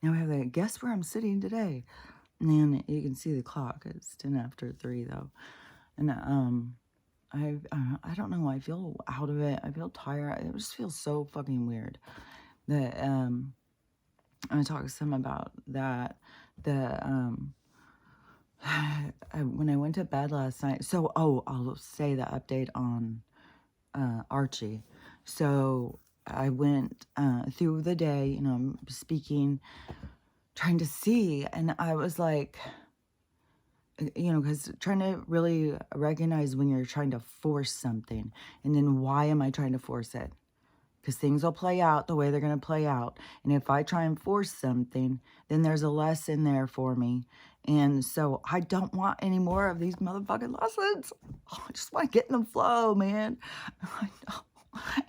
Now I have to guess where I'm sitting today. And then you can see the clock. It's 10 after 3 though. And I don't know. I feel out of it. I feel tired. It just feels so fucking weird that I talked to some about that. The when I went to bed last night. So I'll say the update on Archie. So I went through the day. I'm speaking, trying to see, and I was like, because trying to really recognize when you're trying to force something, and then why am I trying to force it? Because things will play out the way they're going to play out. And if I try and force something, then there's a lesson there for me. And so I don't want any more of these motherfucking lessons. Oh, I just want to get in the flow, man. I know.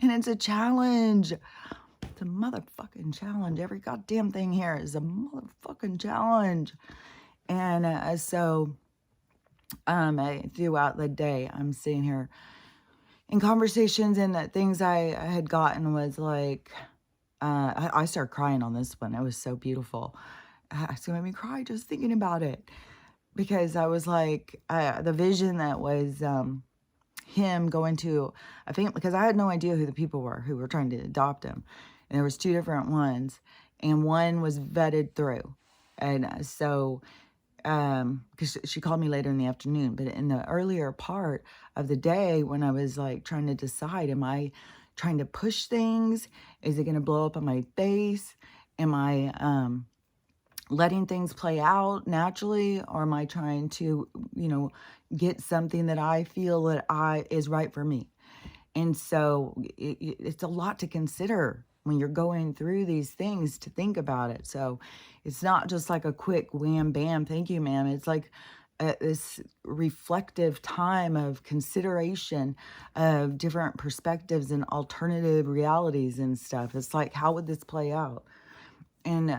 And it's a challenge. It's a motherfucking challenge. Every goddamn thing here is a motherfucking challenge. And throughout the day, I'm sitting here in conversations, and the things I had gotten was like, I started crying on this one. It was so beautiful. It's gonna make me cry just thinking about it, because I was like, the vision that was him going to a family, because I had no idea who the people were who were trying to adopt him, and there was two different ones, and one was vetted through, and so because she called me later in the afternoon, but in the earlier part of the day when I was like trying to decide, am I trying to push things? Is it going to blow up on my face? Am I letting things play out naturally, or am I trying to, get something that I feel that is right for me? And so it's a lot to consider when you're going through these things, to think about it. So it's not just like a quick wham, bam, thank you, ma'am. It's like this reflective time of consideration of different perspectives and alternative realities and stuff. It's like, how would this play out? And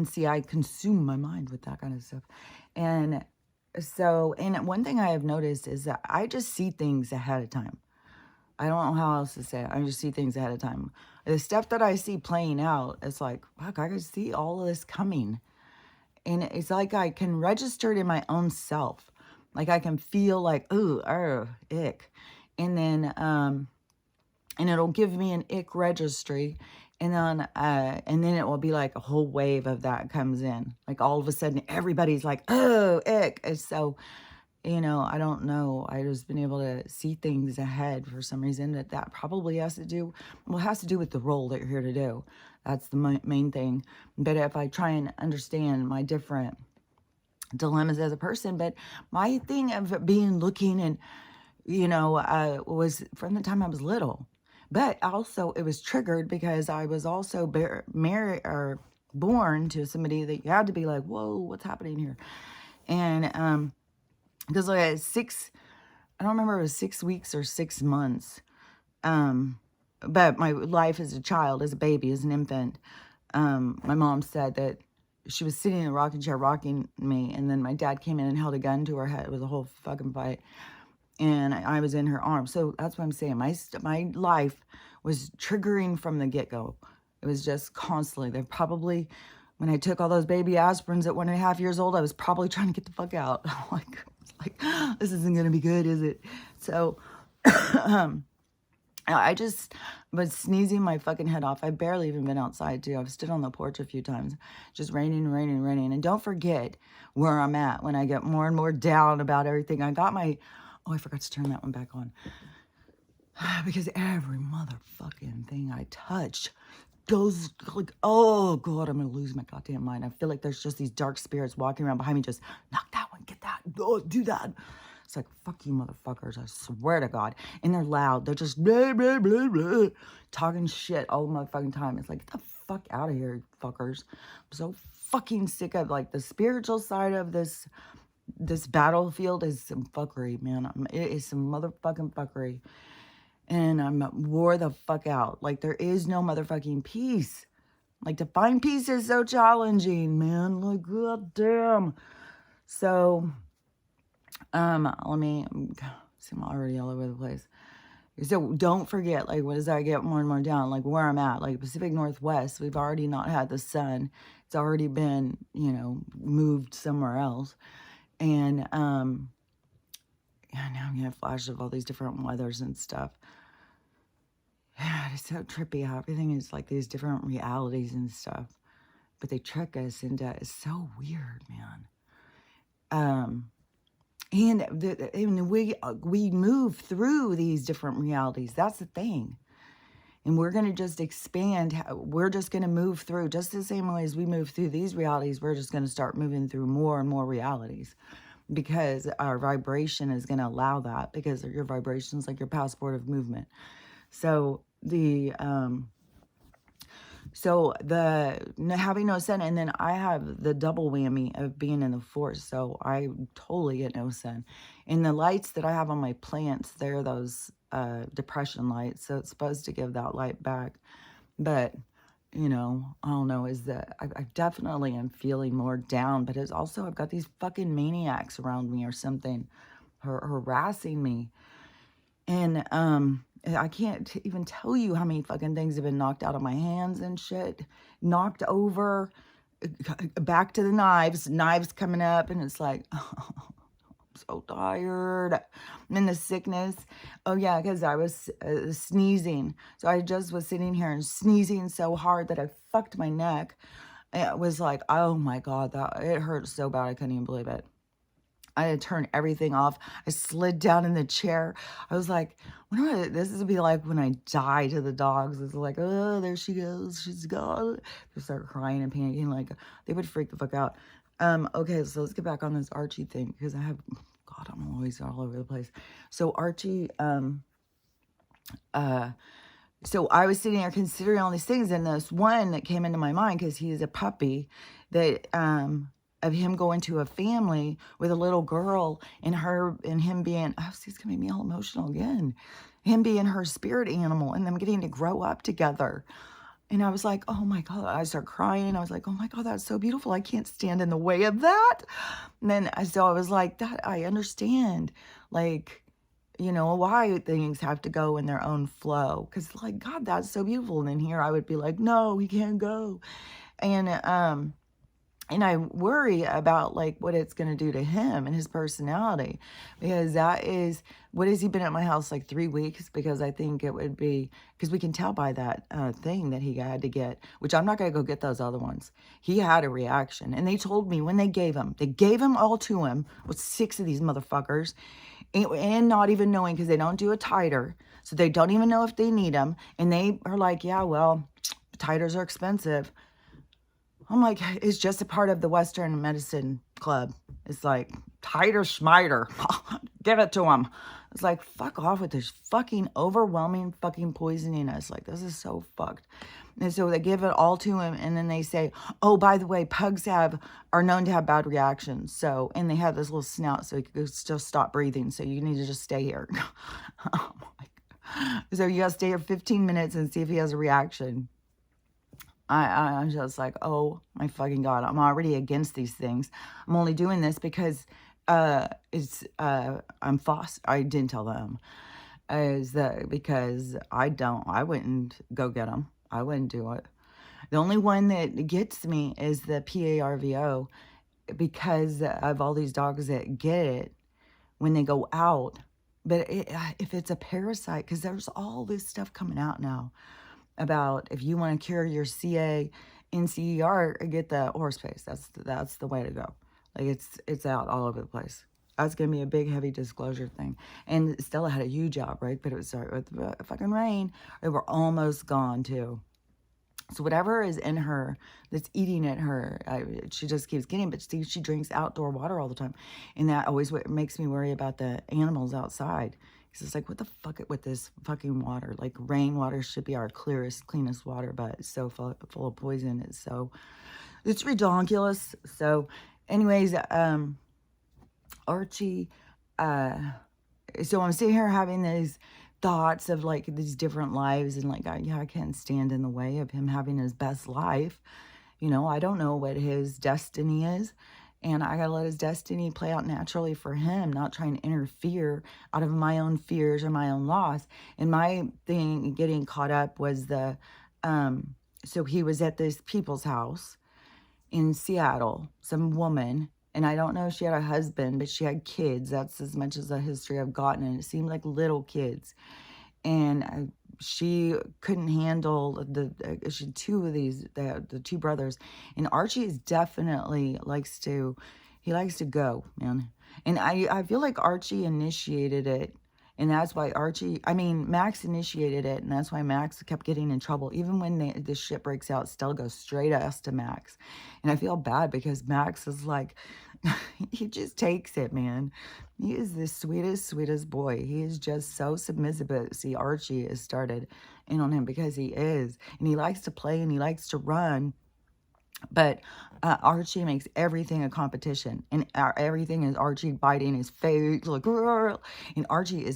see, I consume my mind with that kind of stuff. And so, and one thing I have noticed is that I just see things ahead of time. I don't know how else to say it. I just see things ahead of time. The stuff that I see playing out, it's like, fuck, I can see all of this coming. And it's like I can register it in my own self. Like I can feel like, ooh, ick. And then, and it'll give me an ick registry. And then it will be like a whole wave of that comes in. Like all of a sudden, everybody's like, oh, ick. And so, I don't know. I just been able to see things ahead for some reason. That probably has to do, well, it has to do with the role that you're here to do. That's the main thing. But if I try and understand my different dilemmas as a person, but my thing of looking and, was from the time I was little. But also it was triggered because I was also married or born to somebody that you had to be like, whoa, what's happening here? And, because like at I don't remember if it was 6 weeks or 6 months. But my life as a child, as a baby, as an infant, my mom said that she was sitting in a rocking chair rocking me, and then my dad came in and held a gun to her head. It was a whole fucking fight. And I was in her arms. So that's what I'm saying. My life was triggering from the get-go. It was just constantly. They probably, when I took all those baby aspirins at 1.5 years old, I was probably trying to get the fuck out. like, this isn't going to be good, is it? So I just was sneezing my fucking head off. I barely even been outside, too. I've stood on the porch a few times. Just raining. And don't forget where I'm at when I get more and more down about everything. I got my... Oh, I forgot to turn that one back on. Because every motherfucking thing I touch goes like, oh, God, I'm going to lose my goddamn mind. I feel like there's just these dark spirits walking around behind me, just knock that one, get that, oh, do that. It's like, fuck you motherfuckers, I swear to God. And they're loud. They're just blah, blah, blah, blah, talking shit all the motherfucking time. It's like, get the fuck out of here, fuckers. I'm so fucking sick of, like, the spiritual side of this battlefield is some fuckery, man. It is some motherfucking fuckery. And I'm wore the fuck out. Like, there is no motherfucking peace. Like, to find peace is so challenging, man. Like, goddamn. So, let me see, I'm already all over the place. So don't forget, like, what as I get more and more down, like where I'm at, like Pacific Northwest, we've already not had the sun. It's already been, moved somewhere else. And yeah, now we have flashes of all these different weathers and stuff. Yeah, it's so trippy how everything is like these different realities and stuff. But they trick us into it's so weird, man. And we move through these different realities. That's the thing. And we're going to just expand. We're just going to move through just the same way as we move through these realities. We're just going to start moving through more and more realities because our vibration is going to allow that, because your vibration is like your passport of movement. So having no sun, and then I have the double whammy of being in the force, so I totally get no sun. And the lights that I have on my plants, they're those depression lights, so it's supposed to give that light back. But I don't know, is that I definitely am feeling more down, but it's also I've got these fucking maniacs around me or something harassing me. And I can't even tell you how many fucking things have been knocked out of my hands and shit, knocked over, back to the knives coming up, and it's like, oh, I'm so tired. I'm in the sickness. Oh yeah, because I was sneezing. So I just was sitting here and sneezing so hard that I fucked my neck. It was like, oh my God, it hurt so bad I couldn't even believe it. I had to turn everything off. I slid down in the chair. I was like, wonder what this is be like when I die to the dogs. It's like, oh, there she goes. She's gone. They start crying and panicking. Like, they would freak the fuck out. Okay, so let's get back on this Archie thing, because God, I'm always all over the place. So Archie, so I was sitting there considering all these things, and this one that came into my mind, because he's a puppy, that of him going to a family with a little girl, and him being, oh, see, it's gonna make me all emotional again. Him being her spirit animal, and them getting to grow up together. And I was like, oh my God, I started crying. I was like, oh my God, that's so beautiful. I can't stand in the way of that. And then so I was like, that I understand. Like, why things have to go in their own flow. Because, like, God, that's so beautiful. And then here I would be like, no, he can't go. And I worry about, like, what it's going to do to him and his personality. Because what has he been at my house, like 3 weeks? Because I think it would be, because we can tell by that thing that he had to get, which I'm not going to go get those other ones. He had a reaction. And they told me when they gave him all to him with 6 of these motherfuckers. And not even knowing, because they don't do a titer. So they don't even know if they need them. And they are like, yeah, well, titers are expensive. I'm like, it's just a part of the Western medicine club. It's like, titer schmiter. Give it to them. It's like, fuck off with this fucking overwhelming fucking poisoning us. Like, this is so fucked. And so they give it all to him, and then they say, oh, by the way, pugs are known to have bad reactions. So, and they have this little snout, so he could just stop breathing. So you need to just stay here. Oh my God. So you gotta stay here 15 minutes and see if he has a reaction. I'm just like, oh my fucking God, I'm already against these things. I'm only doing this because I'm foster. I didn't tell them. Because I wouldn't go get them. I wouldn't do it. The only one that gets me is the PARVO, because of all these dogs that get it when they go out. But if it's a parasite, because there's all this stuff coming out now about if you want to cure your CA, NCER, get the horse paste. That's the way to go. Like, it's out all over the place. That's going to be a big, heavy disclosure thing. And Stella had a huge job, right? But it was with the fucking rain. They were almost gone, too. So whatever is in her that's eating at her, she just keeps getting. But she drinks outdoor water all the time. And that always makes me worry about the animals outside. Because it's like, what the fuck with this fucking water? Like, rainwater should be our clearest, cleanest water. But it's so full of poison. It's ridiculous. So anyways, Archie, so I'm sitting here having these thoughts of, like, these different lives, and like, I can't stand in the way of him having his best life. I don't know what his destiny is. And I gotta let his destiny play out naturally for him, not trying to interfere out of my own fears or my own loss. And my thing getting caught up was so he was at this people's house in Seattle, some woman, and I don't know if she had a husband, but she had kids. That's as much as a history I've gotten, and it seemed like little kids. And she couldn't handle she had two of these, the two brothers, and Archie is definitely he likes to go, man. And I feel like Archie initiated it. And that's why Max initiated it, and that's why Max kept getting in trouble. Even when this shit breaks out, Stella goes straight ass to Max. And I feel bad because Max is like, he just takes it, man. He is the sweetest, sweetest boy. He is just so submissive. But see, Archie has started in on him because he is. And he likes to play and he likes to run. But Archie makes everything a competition, and everything is Archie biting his face, like, and Archie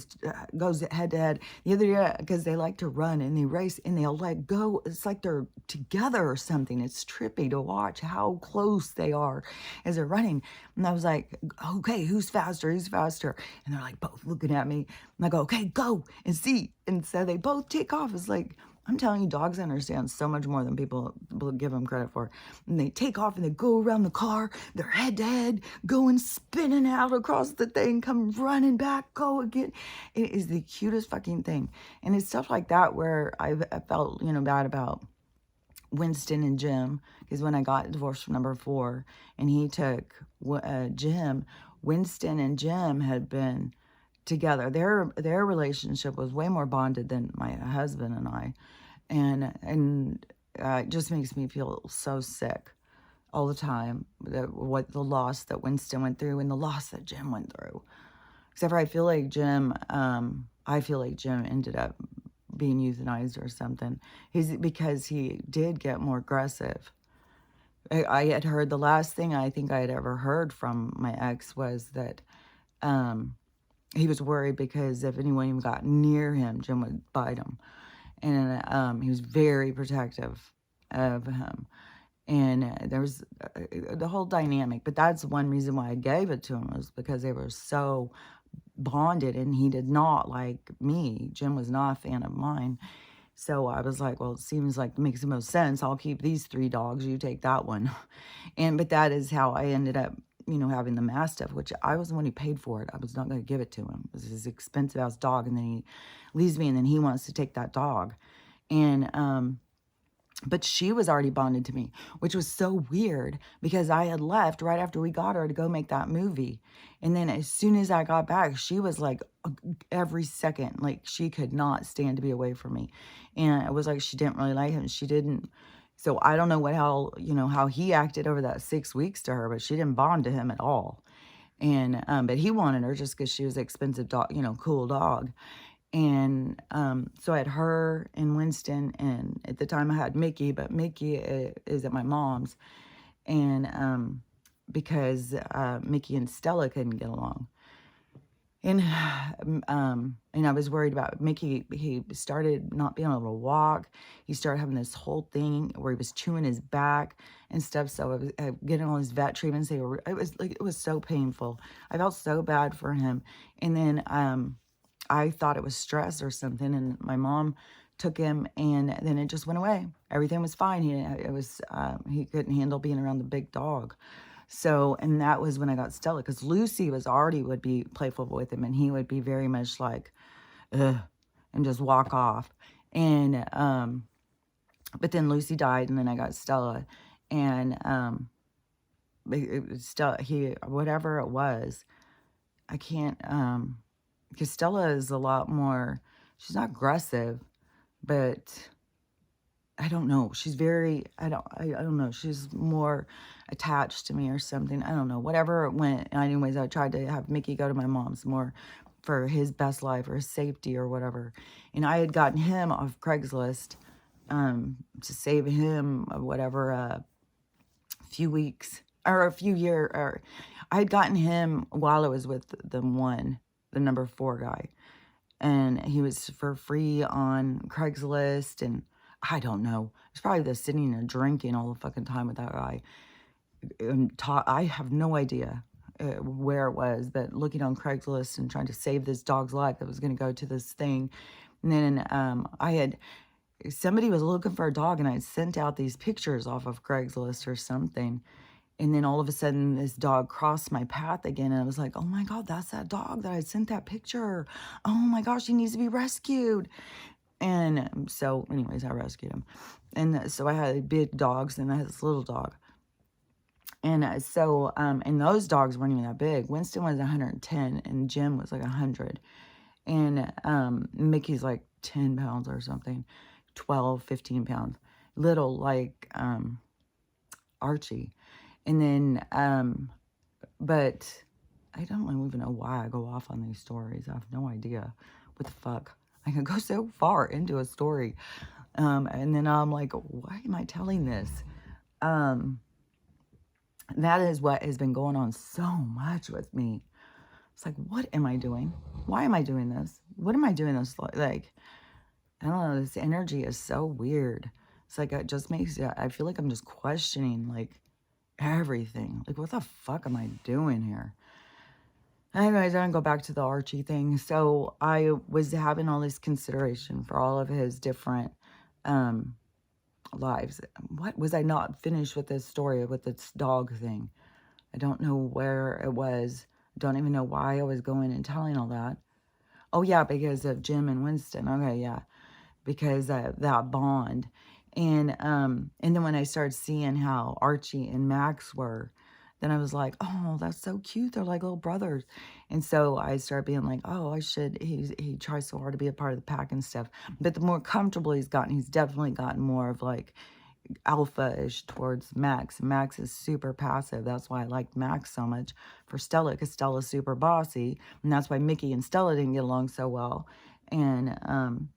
goes head to head. The other day, because they like to run and they race and they'll let go. It's like they're together or something. It's trippy to watch how close they are as they're running. And I was like, okay, who's faster? Who's faster? And they're like both looking at me. And I go, okay, go and see. And so they both take off. It's like, I'm telling you, dogs understand so much more than people give them credit for. And they take off and they go around the car. They're head to head, going spinning out across the thing, come running back, go again. It is the cutest fucking thing. And it's stuff like that where I felt, bad about Winston and Jim. Because when I got divorced from number 4 and he took Jim, Winston and Jim had been together. Their relationship was way more bonded than my husband and I. And it just makes me feel so sick all the time, what the loss that Winston went through and the loss that Jim went through. Except for I feel like Jim ended up being euthanized or something. Because he did get more aggressive. I had heard, the last thing I think I had ever heard from my ex was that he was worried because if anyone even got near him, Jim would bite him. And he was very protective of him. And there was the whole dynamic. But that's one reason why I gave it to him, was because they were so bonded. And he did not like me. Jim was not a fan of mine. So I was like, well, it seems like it makes the most sense. I'll keep these 3 dogs. You take that one. But that is how I ended up, having the Mastiff, which I was the one who paid for it. I was not going to give it to him. It was his expensive ass dog. And then he leaves me and then he wants to take that dog. And, but she was already bonded to me, which was so weird because I had left right after we got her to go make that movie. And then as soon as I got back, she was like every second, like she could not stand to be away from me. And it was like she didn't really like him. She didn't. So I don't know how he acted over that 6 weeks to her, but she didn't bond to him at all. And but he wanted her just because she was an expensive dog, cool dog. And so I had her and Winston, and at the time I had Mickey, but Mickey is at my mom's, and because Mickey and Stella couldn't get along. And I was worried about Mickey. He started not being able to walk. He started having this whole thing where he was chewing his back and stuff. So I was getting all his vet treatments. It was so painful. I felt so bad for him. And then I thought it was stress or something. And my mom took him, and then it just went away. Everything was fine. He couldn't handle being around the big dog. So, and that was when I got Stella, because Lucy would be playful with him, and he would be very much like, ugh, and just walk off. And, but then Lucy died, and then I got Stella, and, whatever it was, I can't, because Stella is a lot more, she's not aggressive, but I don't know. She's very, I don't know. She's more attached to me or something. I don't know. Whatever it went. Anyways, I tried to have Mickey go to my mom's more for his best life or his safety or whatever. And I had gotten him off Craigslist to save him whatever a few weeks or a few years. Or I had gotten him while I was with the number 4 guy. And he was for free on Craigslist, and I don't know. It's probably the sitting and drinking all the fucking time with that guy. I have no idea where it was, but looking on Craigslist and trying to save this dog's life that was going to go to this thing. And then somebody was looking for a dog, and I sent out these pictures off of Craigslist or something. And then all of a sudden, this dog crossed my path again. And I was like, oh my God, that's that dog that I sent that picture. Oh my gosh, he needs to be rescued. And so anyways, I rescued him. And so I had big dogs, and I had this little dog. And and those dogs weren't even that big. Winston was 110 and Jim was like 100. And Mickey's like 10 pounds or something, 12, 15 pounds. Little like Archie. And then, but I don't even know why I go off on these stories. I have no idea. What the fuck? I can go so far into a story. And then I'm like, why am I telling this? That is what has been going on so much with me. It's like, what am I doing? Why am I doing this? What am I doing this? Like, I don't know. This energy is so weird. It's like, it just makes, I feel like I'm just questioning, like, everything. Like, what the fuck am I doing here? Anyways, I don't go back to the Archie thing. So I was having all this consideration for all of his different lives. What was I not finished with this story with this dog thing? I don't know where it was. Don't even know why I was going and telling all that. Oh yeah, because of Jim and Winston. Okay, yeah, because of that bond. And then when I started seeing how Archie and Max were, then I was like, oh, that's so cute. They're like little brothers. And so I started being like, oh, he tries so hard to be a part of the pack and stuff. But the more comfortable he's gotten, he's definitely gotten more of like alpha-ish towards Max. Max is super passive. That's why I liked Max so much for Stella, because Stella's super bossy. And that's why Mickey and Stella didn't get along so well. And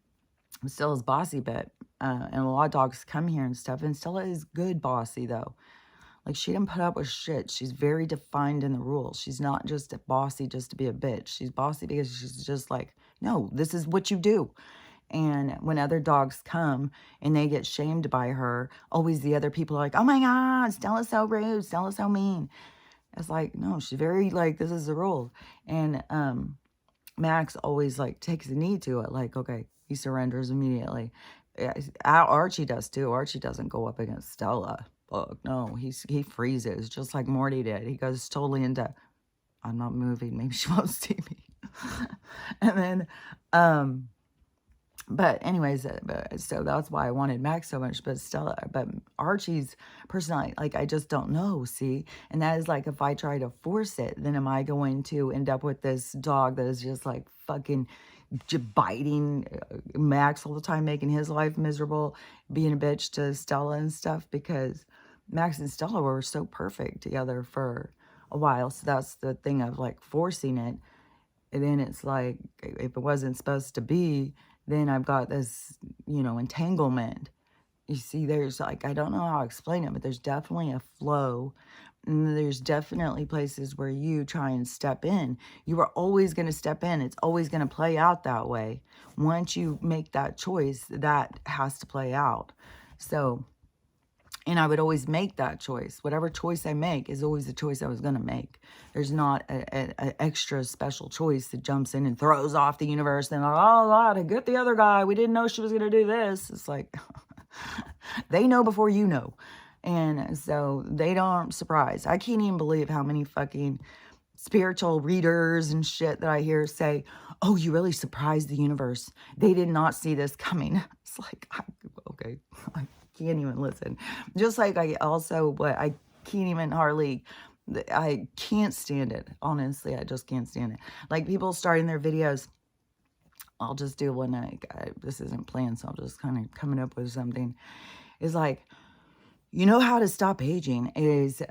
Stella's bossy, but and a lot of dogs come here and stuff. And Stella is good bossy, though. Like, she didn't put up with shit. She's very defined in the rules. She's not just bossy just to be a bitch. She's bossy because she's just like, no, this is what you do. And when other dogs come and they get shamed by her, always the other people are like, oh my God, Stella's so rude. Stella's so mean. It's like, no, she's very like, this is the rule. And Max always like takes a knee to it. Like, okay, he surrenders immediately. Archie does too. Archie doesn't go up against Stella. Fuck, no, he freezes just like Morty did. He goes totally into, I'm not moving. Maybe she won't see me. And then, but anyways, so that's why I wanted Max so much. But Archie's personality, like, I just don't know, see? And that is like, if I try to force it, then am I going to end up with this dog that is just like fucking biting Max all the time, making his life miserable, being a bitch to Stella and stuff? Because Max and Stella were so perfect together for a while. So that's the thing of like forcing it. And then it's like, if it wasn't supposed to be, then I've got this, entanglement. You see, there's like, I don't know how to explain it, but there's definitely a flow. And there's definitely places where you try and step in. You are always going to step in. It's always going to play out that way. Once you make that choice, that has to play out. So, and I would always make that choice. Whatever choice I make is always the choice I was going to make. There's not an extra special choice that jumps in and throws off the universe. And, oh, to get the other guy. We didn't know she was going to do this. It's like, they know before you know. And so they aren't surprised. I can't even believe how many fucking spiritual readers and shit that I hear say, oh, you really surprised the universe. They did not see this coming. It's like, okay, I can't even listen. Just like I can't stand it. Honestly, I just can't stand it. Like, people starting their videos. I'll just do one. This isn't planned, so I'm just kind of coming up with something. Is like, you know how to stop aging is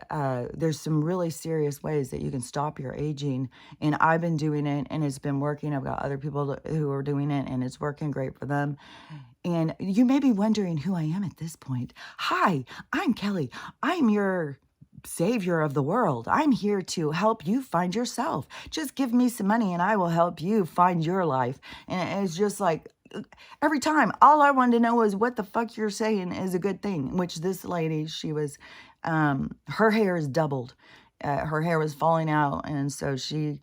there's some really serious ways that you can stop your aging. And I've been doing it, and it's been working. I've got other people who are doing it, and it's working great for them. And you may be wondering who I am at this point. Hi, I'm Kelly. I'm your savior of the world. I'm here to help you find yourself. Just give me some money and I will help you find your life. And it's just like, every time, all I wanted to know was what the fuck you're saying is a good thing. Which this lady, she was her hair is doubled. Her hair was falling out, and so she's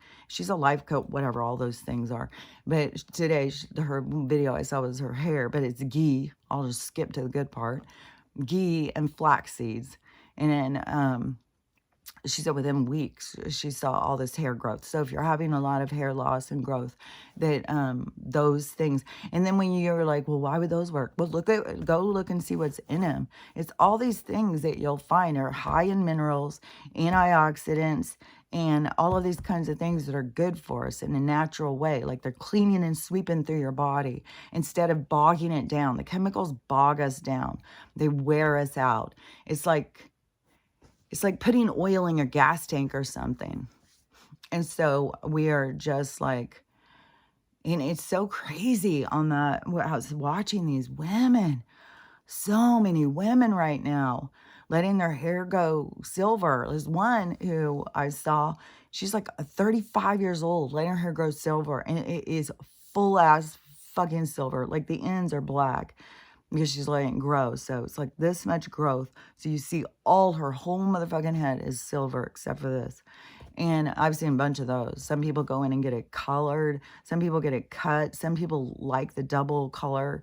a life coat, whatever all those things are. But today, her video I saw was her hair, but it's ghee. I'll just skip to the good part. Ghee and flax seeds. And then she said within weeks she saw all this hair growth. So if you're having a lot of hair loss and growth, that those things. And then when you're like, well, why would those work? Well, go look and see what's in them. It's all these things that you'll find are high in minerals, antioxidants, and all of these kinds of things that are good for us in a natural way. Like they're cleaning and sweeping through your body instead of bogging it down. The chemicals bog us down. They wear us out. It's like putting oil in your gas tank or something. And so we are just like, and it's so crazy on the, I was watching these women, so many women right now, letting their hair go silver. There's one who I saw, she's like 35 years old, letting her hair grow silver. And it is full ass fucking silver. Like the ends are black because she's letting it grow. So it's like this much growth. So you see all her whole motherfucking head is silver except for this. And I've seen a bunch of those. Some people go in and get it colored. Some people get it cut. Some people like the double color.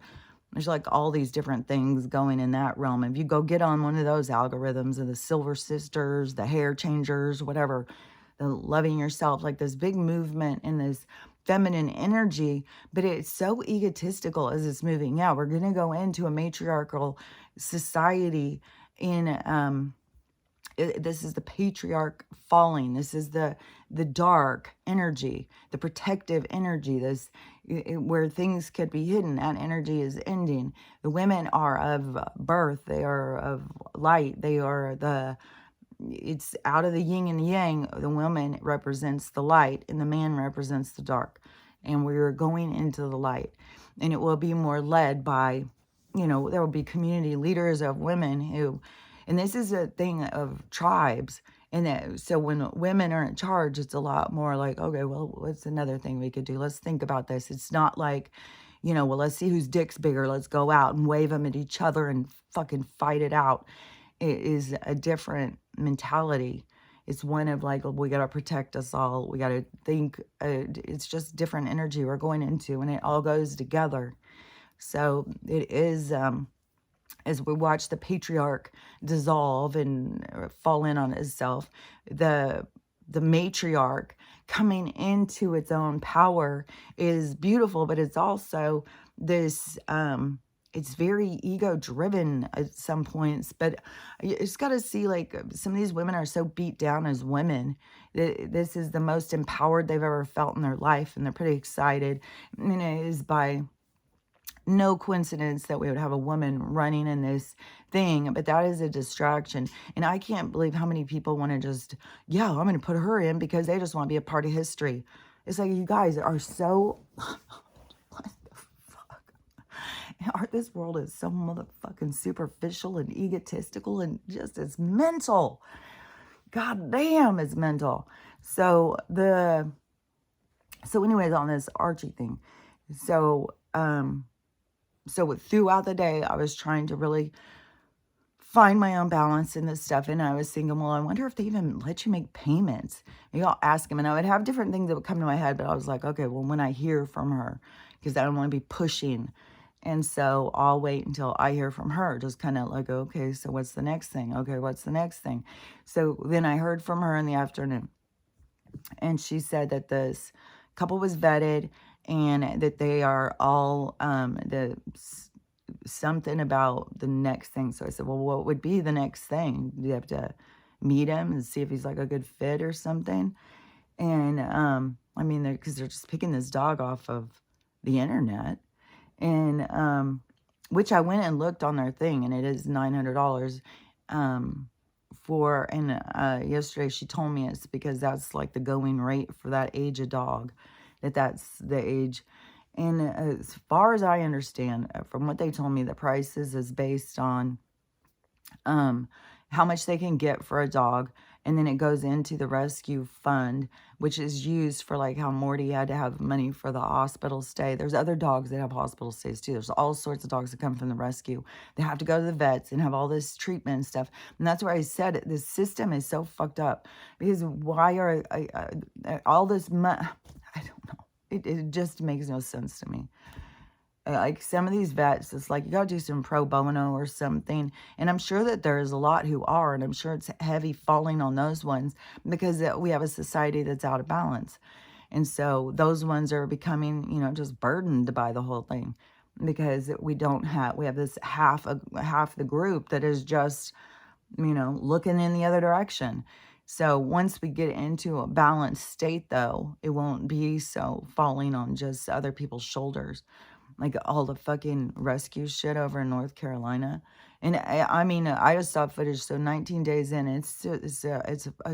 There's like all these different things going in that realm. If you go get on one of those algorithms of the Silver Sisters, the hair changers, whatever, the loving yourself, like this big movement in this feminine energy, but it's so egotistical as it's moving. Yeah, we're going to go into a matriarchal society in, this is the patriarch falling. This is the dark energy, the protective energy, this where things could be hidden. That energy is ending. The women are of birth. They are of light. They are it's out of the yin and the yang. The woman represents the light and the man represents the dark. And we're going into the light. And it will be more led by, there will be community leaders of women who, and this is a thing of tribes. And that, so when women are in charge, it's a lot more like, okay, well, what's another thing we could do? Let's think about this. It's not like, well, let's see whose dick's bigger. Let's go out and wave them at each other and fucking fight it out. It is a different mentality. It's one of like, we got to protect us all. We got to think, it's just different energy we're going into, and it all goes together. So it is, as we watch the patriarch dissolve and fall in on itself, the matriarch coming into its own power is beautiful, but it's also this, it's very ego driven at some points, but you just got to see, like, some of these women are so beat down as women. This is the most empowered they've ever felt in their life, and they're pretty excited. And it is by no coincidence that we would have a woman running in this thing, but that is a distraction. And I can't believe how many people want to just, yeah, I'm going to put her in because they just want to be a part of history. It's like, you guys are so, what the fuck? This world is so motherfucking superficial and egotistical and just, it's mental. God damn, it's mental. So anyways, on this Archie thing, so throughout the day, I was trying to really find my own balance in this stuff. And I was thinking, well, I wonder if they even let you make payments. Maybe I'll ask them. And I would have different things that would come to my head. But I was like, okay, well, when I hear from her, because I don't want to be pushing. And so I'll wait until I hear from her. Just kind of like, okay, so what's the next thing? Okay, what's the next thing? So then I heard from her in the afternoon. And she said that this couple was vetted, and that they are all something about the next thing. So I said, well, what would be the next thing? Do you have to meet him and see if he's like a good fit or something? And I mean, because they're just picking this dog off of the internet, and which I went and looked on their thing, and it is $900 for. And yesterday she told me it's because that's like the going rate for that age of dog. That's the age. And as far as I understand, from what they told me, the prices is based on how much they can get for a dog And then it goes into the rescue fund, which is used for like how Morty had to have money for the hospital stay. There's other dogs that have hospital stays too. There's all sorts of dogs that come from the rescue. They have to go to the vets and have all this treatment and stuff. And that's where I said it. This system is so fucked up because why are all this money? I don't know. It just makes no sense to me. Like some of these vets, it's like you got to do some pro bono or something. And I'm sure that there's a lot who are, and I'm sure it's heavy falling on those ones because we have a society that's out of balance. And so those ones are becoming, just burdened by the whole thing because we have this half the group that is just, looking in the other direction. So once we get into a balanced state, though, it won't be so falling on just other people's shoulders. Like all the fucking rescue shit over in North Carolina. And I mean, I just saw footage. So 19 days in, it's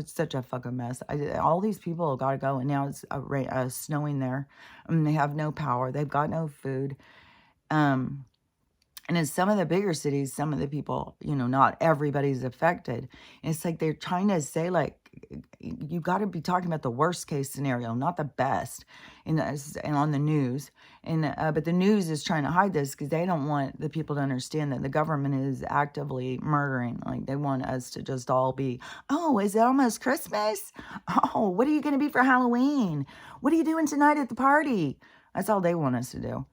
such a fucking mess. All these people got to go, and now it's snowing there. And they have no power. They've got no food. And in some of the bigger cities, some of the people, not everybody's affected. And it's like they're trying to say, like, you got to be talking about the worst case scenario, not the best, and on the news. And but the news is trying to hide this because they don't want the people to understand that the government is actively murdering. Like they want us to just all be, oh, is it almost Christmas? Oh, what are you going to be for Halloween? What are you doing tonight at the party? That's all they want us to do.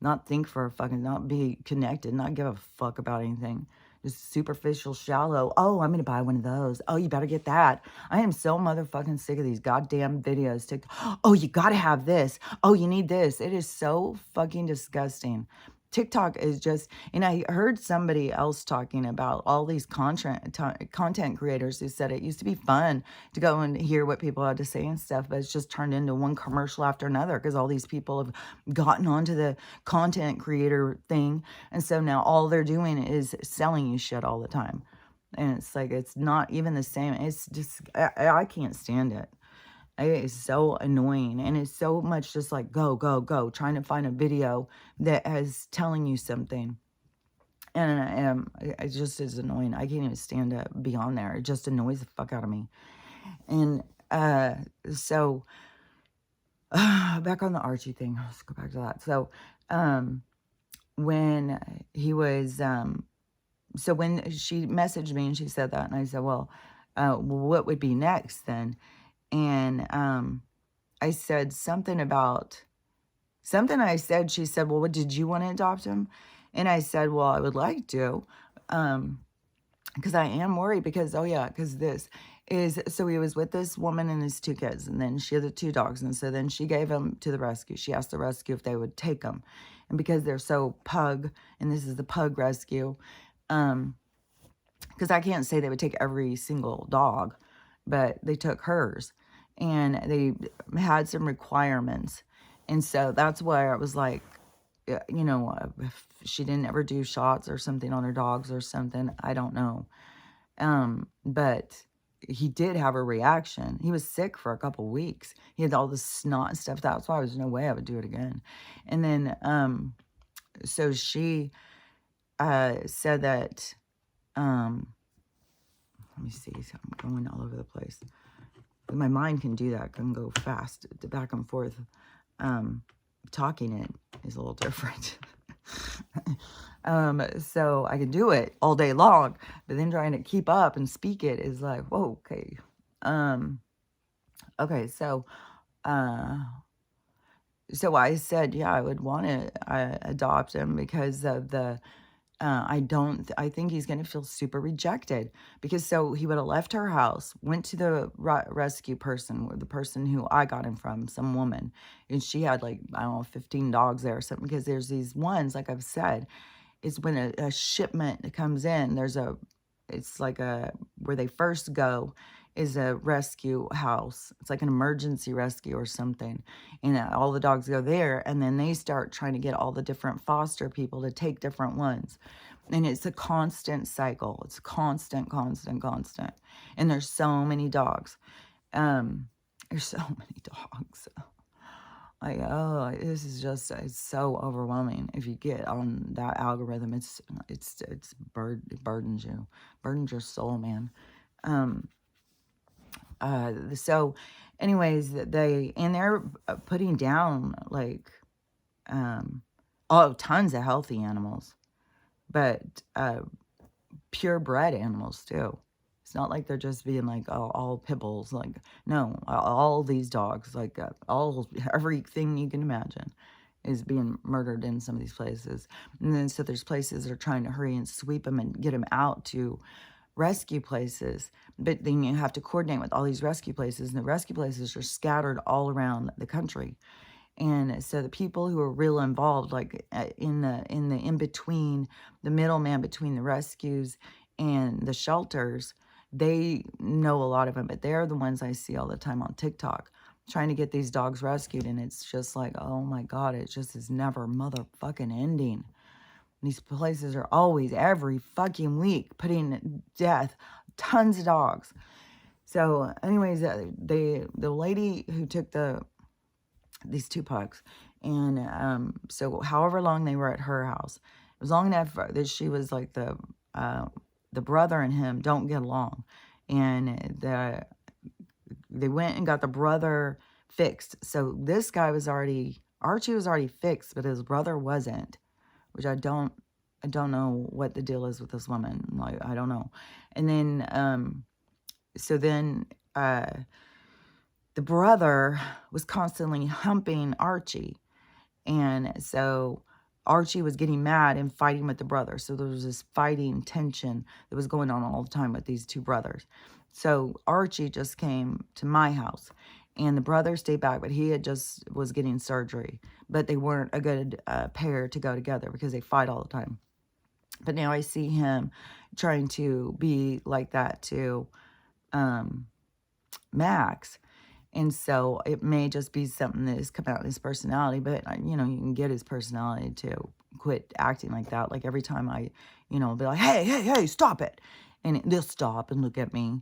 Not think for a fucking, not be connected, not give a fuck about anything. Just superficial, shallow. Oh, I'm going to buy one of those. Oh, you better get that. I am so motherfucking sick of these goddamn videos. Oh, you got to have this. Oh, you need this. It is so fucking disgusting. TikTok is just, and I heard somebody else talking about all these content creators who said it used to be fun to go and hear what people had to say and stuff, but it's just turned into one commercial after another because all these people have gotten onto the content creator thing. And so now all they're doing is selling you shit all the time. And it's like, it's not even the same. It's just, I can't stand it. It is so annoying, and it's so much just like go, go, go, trying to find a video that is telling you something. And it just is annoying. I can't even stand to be on there. It just annoys the fuck out of me. And so back on the Archie thing. Let's go back to that. So when he was, so when she messaged me and she said that, and I said, well, what would be next then? And I said something about something I said. She said, well, what did you want to adopt him? And I said, well, I would like to, because I am worried because, oh yeah, because this is, so he was with this woman and his two kids, and then she had the two dogs. And so then she gave him to the rescue. She asked the rescue if they would take him. And because they're so pug, and this is the pug rescue, because I can't say they would take every single dog, but they took hers. And they had some requirements. And so that's why I was like, if she didn't ever do shots or something on her dogs or something, I don't know. But he did have a reaction. He was sick for a couple weeks. He had all this snot and stuff. That's why there's no way I would do it again. And then, so she said that, let me see, I'm going all over the place. My mind can do that, can go fast, back and forth. Talking it is a little different. So I can do it all day long, but then trying to keep up and speak it is like, whoa, okay. Okay, so I said, yeah, I would want to adopt him because of the, I think he's going to feel super rejected because so he would have left her house, went to the rescue person, the person who I got him from, some woman, and she had like, I don't know, 15 dogs there or something, because there's these ones, like I've said, it's when a shipment comes in, it's like where they first go is a rescue house. It's like an emergency rescue or something. And all the dogs go there, and then they start trying to get all the different foster people to take different ones. And it's a constant cycle. It's constant. And there's so many dogs. There's so many dogs. Like, oh, this is just, it's so overwhelming. If you get on that algorithm, it burdens you, burdens your soul, man. So anyways, they're putting down like, oh, tons of healthy animals, but, purebred animals too. It's not like they're just being like all pit bulls. Like, no, all these dogs, like everything you can imagine is being murdered in some of these places. And then so there's places that are trying to hurry and sweep them and get them out to rescue places. But then you have to coordinate with all these rescue places, and the rescue places are scattered all around the country. And so the people who are real involved, like in the in between, the middleman between the rescues and the shelters, they know a lot of them, but they're the ones I see all the time on TikTok trying to get these dogs rescued. And it's just like, oh my God, it just is never motherfucking ending. These places are always, every fucking week, putting to death tons of dogs. So anyways, the lady who took these two pugs. And so however long they were at her house, it was long enough that she was like the brother and him don't get along. And they went and got the brother fixed. So this guy was Archie was already fixed, but his brother wasn't, which I don't know what the deal is with this woman. Like, I don't know. And then, so then, the brother was constantly humping Archie. And so Archie was getting mad and fighting with the brother. So there was this fighting tension that was going on all the time with these two brothers. So Archie just came to my house and the brother stayed back, but he had just was getting surgery. But they weren't a good pair to go together because they fight all the time. But now I see him trying to be like that to Max. And so it may just be something that has come out in his personality, but, you know, you can get his personality to quit acting like that. Like every time I, you know, be like, hey, hey, hey, stop it. And they'll stop and look at me.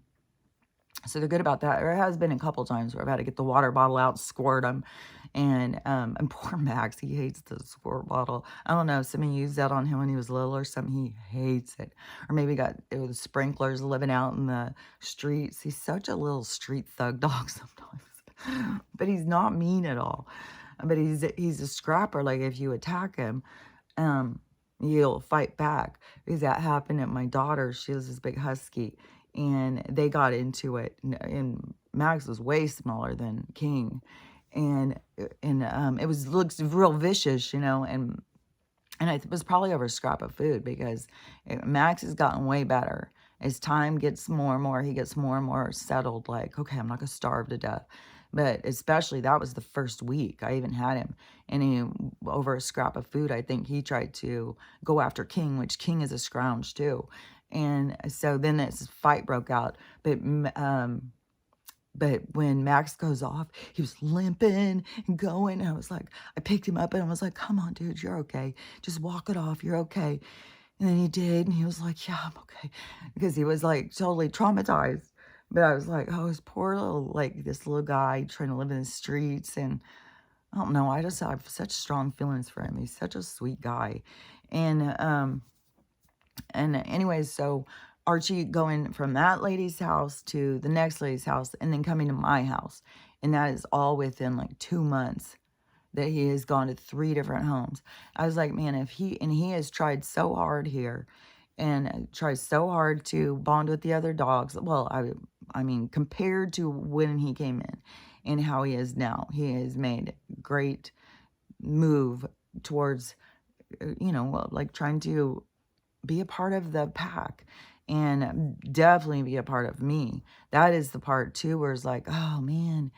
So they're good about that. There has been a couple times where I've had to get the water bottle out, squirt them. And poor Max, he hates the squirt bottle. I don't know, somebody used that on him when he was little or something. He hates it. Or maybe it was sprinklers living out in the streets. He's such a little street thug dog sometimes. But he's not mean at all. But he's a scrapper. Like if you attack him, he'll fight back. Because that happened at my daughter. She was this big husky. And they got into it. And Max was way smaller than King. And it looks real vicious, you know, and it was probably over a scrap of food because Max has gotten way better. As time gets more and more, he gets more and more settled, like, okay, I'm not going to starve to death. But especially that was the first week I even had him. And over a scrap of food, I think he tried to go after King, which King is a scrounge too. And so then this fight broke out. But when Max goes off, he was limping and going. And I was like, I picked him up and I was like, come on, dude, you're okay. Just walk it off. You're okay. And then he did. And he was like, yeah, I'm okay. Because he was like totally traumatized. But I was like, oh, his poor little, like this little guy trying to live in the streets. And I don't know. I just have such strong feelings for him. He's such a sweet guy. And anyways, so Archie going from that lady's house to the next lady's house and then coming to my house. And that is all within like 2 months that he has gone to 3 different homes. I was like, man, he has tried so hard here and tries so hard to bond with the other dogs. Well, I mean, compared to when he came in and how he is now, he has made great move towards, you know, like trying to be a part of the pack and definitely be a part of me. That is the part too where it's like, oh man,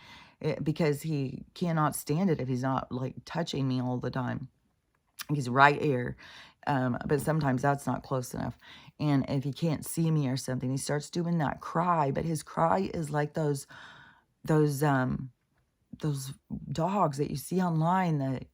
because he cannot stand it if he's not like touching me all the time. He's right here. But sometimes that's not close enough. And if he can't see me or something, he starts doing that cry, but his cry is like those dogs that you see online, that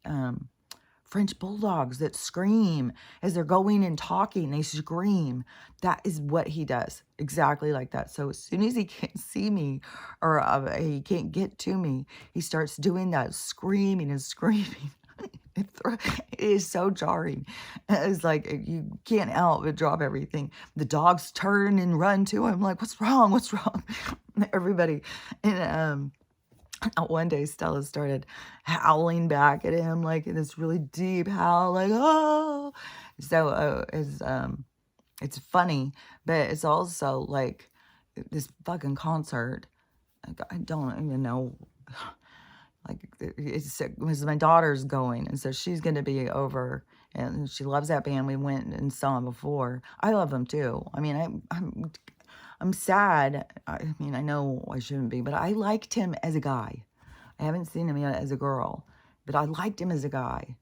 French bulldogs that scream as they're going and talking. They scream. That is what he does. Exactly like that. So as soon as he can't see me or he can't get to me, he starts doing that screaming and screaming. It is so jarring. It's like you can't help but drop everything. The dogs turn and run to him like, "What's wrong? What's wrong?" Everybody. And one day Stella started howling back at him like in this really deep howl, like, "Oh." So it's funny, but it's also like this fucking concert. Like, I don't even know. Like, it's because my daughter's going, and so she's going to be over, and she loves that band. We went and saw them before. I love them too. I mean, I'm sad. I mean, I know I shouldn't be, but I liked him as a guy. I haven't seen him yet as a girl, but I liked him as a guy.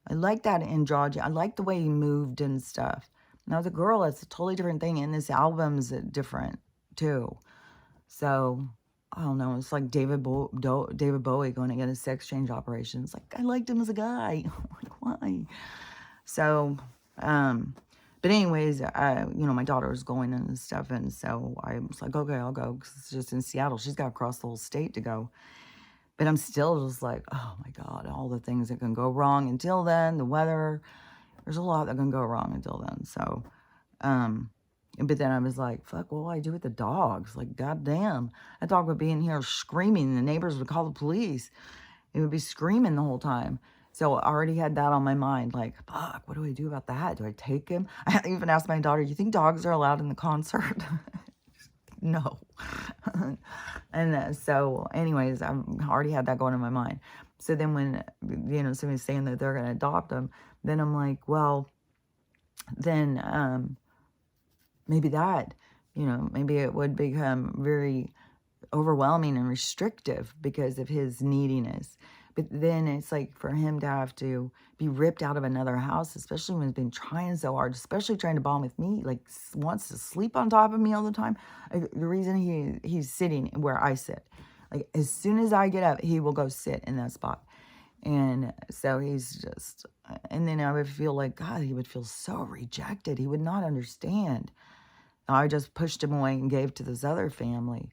I like that androgyny. I like the way he moved and stuff. Now, as a girl, it's a totally different thing, and this album's different too. So, I don't know. It's like David Bowie going to get a sex change operation. It's like, I liked him as a guy. Like, why? So, but anyways, my daughter was going and stuff, and so I was like, okay, I'll go, because it's just in Seattle. She's got to cross the whole state to go. But I'm still just like, oh my God, all the things that can go wrong until then, the weather, there's a lot that can go wrong until then. So, but then I was like, fuck, what will I do with the dogs? Like, goddamn, that dog would be in here screaming. The neighbors would call the police. It would be screaming the whole time. So I already had that on my mind. Like, fuck, what do I do about that? Do I take him? I even asked my daughter, do you think dogs are allowed in the concert? No. And so anyways, I already had that going in my mind. So then when, somebody's saying that they're going to adopt them, then I'm like, well, then maybe that, maybe it would become very overwhelming and restrictive because of his neediness. But then it's like for him to have to be ripped out of another house, especially when he's been trying so hard, especially trying to bond with me, like wants to sleep on top of me all the time. The reason he's sitting where I sit, like as soon as I get up, he will go sit in that spot. And so he's just, and then I would feel like, God, he would feel so rejected. He would not understand. I just pushed him away and gave to this other family.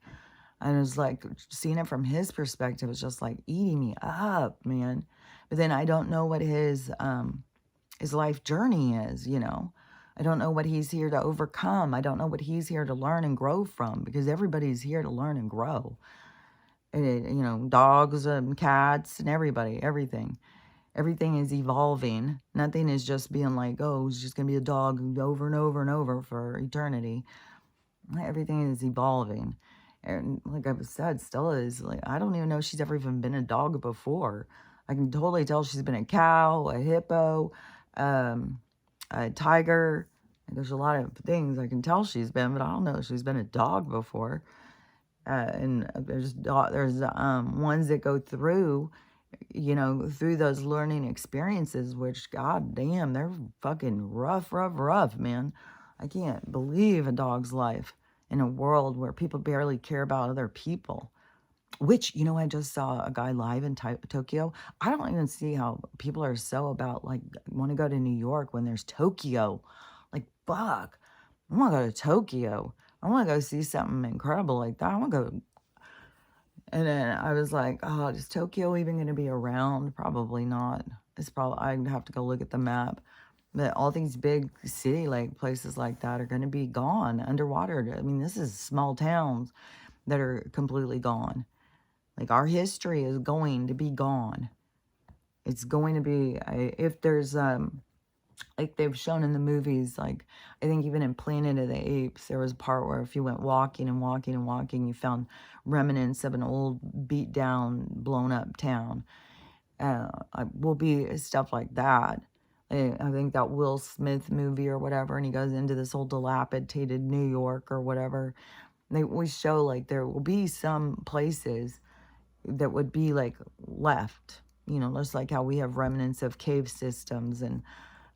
And it was like, seeing it from his perspective was just like eating me up, man. But then I don't know what his life journey is, I don't know what he's here to overcome. I don't know what he's here to learn and grow from, because everybody's here to learn and grow. And dogs and cats and everything. Everything is evolving. Nothing is just being like, oh, it's just going to be a dog over and over and over for eternity. Everything is evolving. And like I've said, Stella is like, I don't even know if she's ever even been a dog before. I can totally tell she's been a cow, a hippo, a tiger. There's a lot of things I can tell she's been, but I don't know if she's been a dog before. And there's ones that go through, through those learning experiences, which, god damn, they're fucking rough, man. I can't believe a dog's life in a world where people barely care about other people. Which, I just saw a guy live in Tokyo. I don't even see how people are so about, like, want to go to New York when there's Tokyo. Like, fuck. I want to go to Tokyo. I want to go see something incredible like that. I want to go. And then I was like, oh, is Tokyo even going to be around? Probably not. It's probably, I'd have to go look at the map. But all these big city, like, places like that are going to be gone, underwater. I mean, this is small towns that are completely gone. Like, our history is going to be gone. It's going to be, if there's, like they've shown in the movies, like, I think even in Planet of the Apes, there was a part where if you went walking and walking and walking, you found remnants of an old, beat down, blown up town. Will be stuff like that. I think that Will Smith movie or whatever, and he goes into this old dilapidated New York or whatever. We show, like, there will be some places that would be, like, left, just like how we have remnants of cave systems and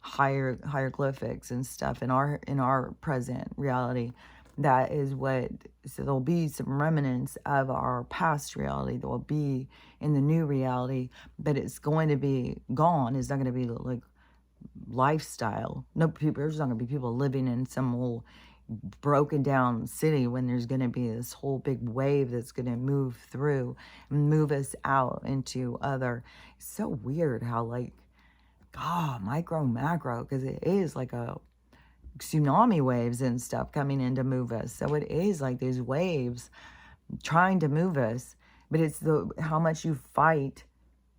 hieroglyphics and stuff in our present reality. That is what, so there'll be some remnants of our past reality that will be in the new reality, but it's going to be gone. It's not going to be like lifestyle. No people, there's not going to be people living in some old broken down city when there's going to be this whole big wave that's going to move through and move us out into other. It's so weird how, like, micro, macro, because it is like a tsunami waves and stuff coming in to move us. So it is like these waves trying to move us, but it's the how much you fight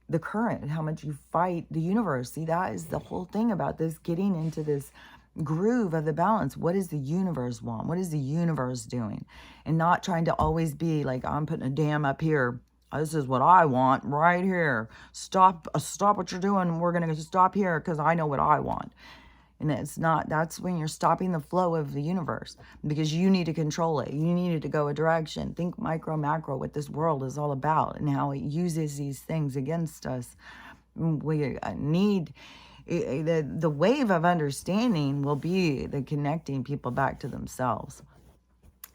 the current, how much you fight the universe. See, that is the whole thing about this, getting into this groove of the balance. What does the universe want? What is the universe doing? And not trying to always be like, I'm putting a dam up here. This is what I want right here. Stop what you're doing. We're going to stop here because I know what I want. And it's not, that's when you're stopping the flow of the universe because you need to control it. You need it to go a direction. Think micro, macro, what this world is all about and how it uses these things against us. We need, the wave of understanding will be the connecting people back to themselves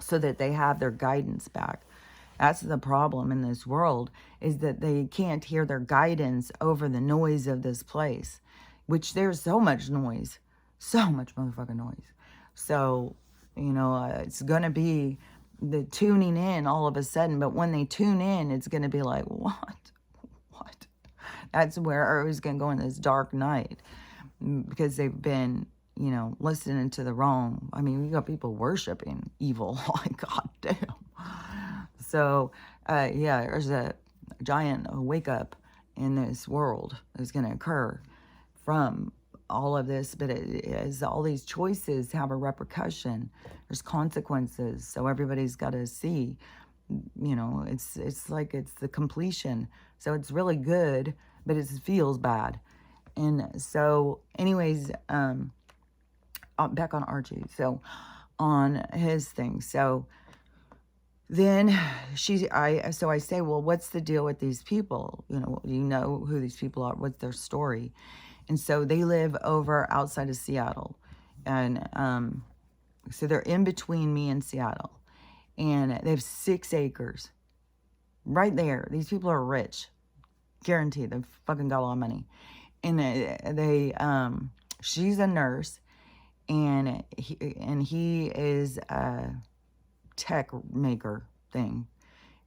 so that they have their guidance back. That's the problem in this world, is that they can't hear their guidance over the noise of this place, which there's so much noise. So much motherfucking noise. So, it's going to be the tuning in all of a sudden. But when they tune in, it's going to be like, what? What? That's where everybody's going to go in this dark night because they've been, listening to the wrong. I mean, we got people worshiping evil. Like, God damn. So, there's a giant wake up in this world is going to occur from all of this, but it is all these choices have a repercussion. There's consequences, so everybody's got to see. It's like it's the completion. So it's really good, but it feels bad. And so, anyways, back on Archie. So on his thing. So then I say, well, what's the deal with these people? You know who these people are. What's their story? And so they live over outside of Seattle. And so they're in between me and Seattle. And they have 6 acres. Right there. These people are rich. Guaranteed. They've fucking got a lot of money. And she's a nurse. And he is a tech maker thing.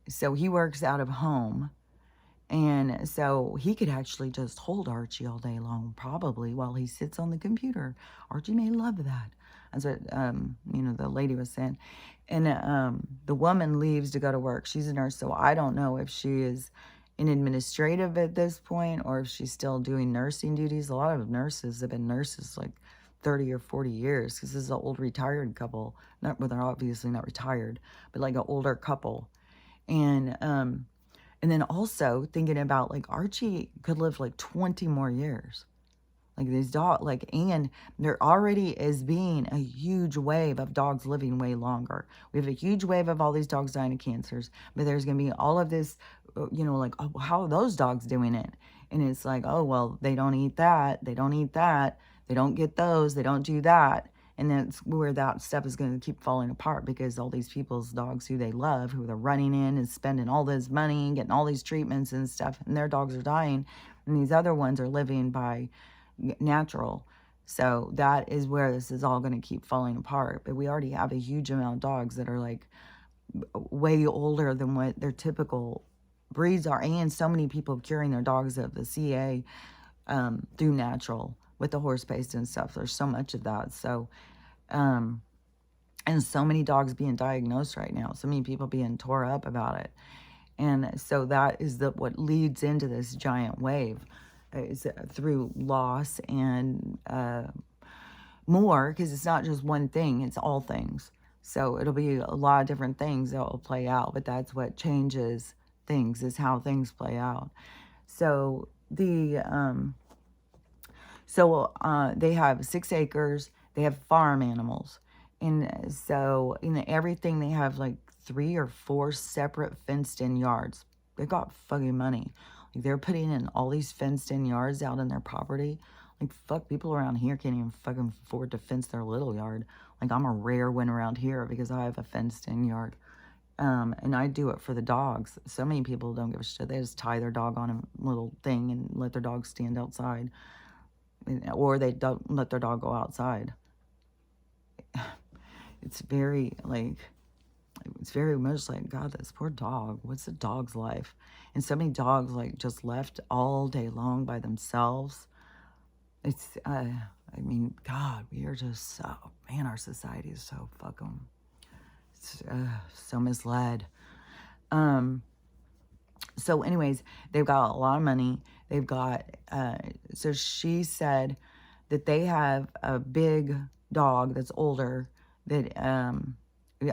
So he works out of home. And so he could actually just hold Archie all day long, probably, while he sits on the computer. Archie may love that. That's what, the lady was saying. And the woman leaves to go to work. She's a nurse, so I don't know if she is in administrative at this point or if she's still doing nursing duties. A lot of nurses have been nurses like 30 or 40 years because this is an old retired couple. They're obviously not retired, but like an older couple. And then also thinking about like Archie could live like 20 more years. Like these dogs, and there already is being a huge wave of dogs living way longer. We have a huge wave of all these dogs dying of cancers, but there's going to be all of this, oh, how are those dogs doing it? And it's like, oh, well, they don't eat that. They don't eat that. They don't get those. They don't do that. And that's where that stuff is going to keep falling apart because all these people's dogs who they love, who they're running in and spending all this money and getting all these treatments and stuff, and their dogs are dying. And these other ones are living by natural. So that is where this is all going to keep falling apart. But we already have a huge amount of dogs that are like way older than what their typical breeds are. And so many people curing their dogs of the CA through natural with the horse paste and stuff. There's so much of that. So, and so many dogs being diagnosed right now. So many people being tore up about it. And so that is what leads into this giant wave is through loss and more, because it's not just one thing, it's all things. So it'll be a lot of different things that will play out, but that's what changes things, is how things play out. So they have 6 acres, they have farm animals. And so in everything, they have like 3 or 4 separate fenced in yards. They got fucking money. Like they're putting in all these fenced in yards out in their property. Like fuck, people around here can't even fucking afford to fence their little yard. Like I'm a rare one around here because I have a fenced in yard. And I do it for the dogs. So many people don't give a shit. They just tie their dog on a little thing and let their dog stand outside. Or they don't let their dog go outside. It's very much like, God, this poor dog. What's the dog's life? And so many dogs like just left all day long by themselves. It's, I mean, God, we are just so, man, our society is so fucking, so misled. Um, so anyways, they've got a lot of money. They've got, so she said that they have a big dog that's older that,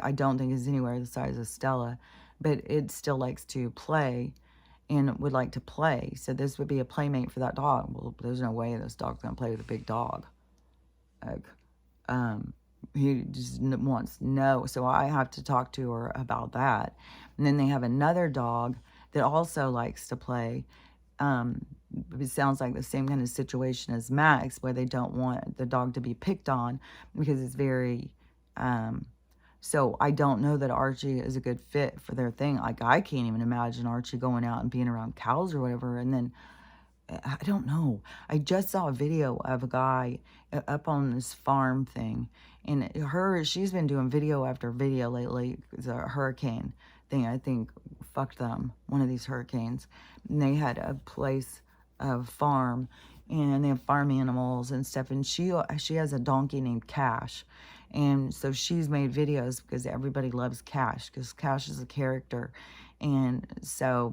I don't think is anywhere the size of Stella, but it still likes to play and would like to play. So this would be a playmate for that dog. Well, there's no way this dog's gonna play with a big dog. Like, he just wants no. So I have to talk to her about that. And then they have another dog that also likes to play. It sounds like the same kind of situation as Max, where they don't want the dog to be picked on because it's very, so I don't know that Archie is a good fit for their thing. Like, I can't even imagine Archie going out and being around cows or whatever. And then, I don't know. I just saw a video of a guy up on this farm thing. And she's been doing video after video lately. It's a hurricane thing, I think, fucked them. One of these hurricanes. And they had a place, a farm, and they have farm animals and stuff. And she has a donkey named Cash. And so she's made videos because everybody loves Cash, because Cash is a character. And so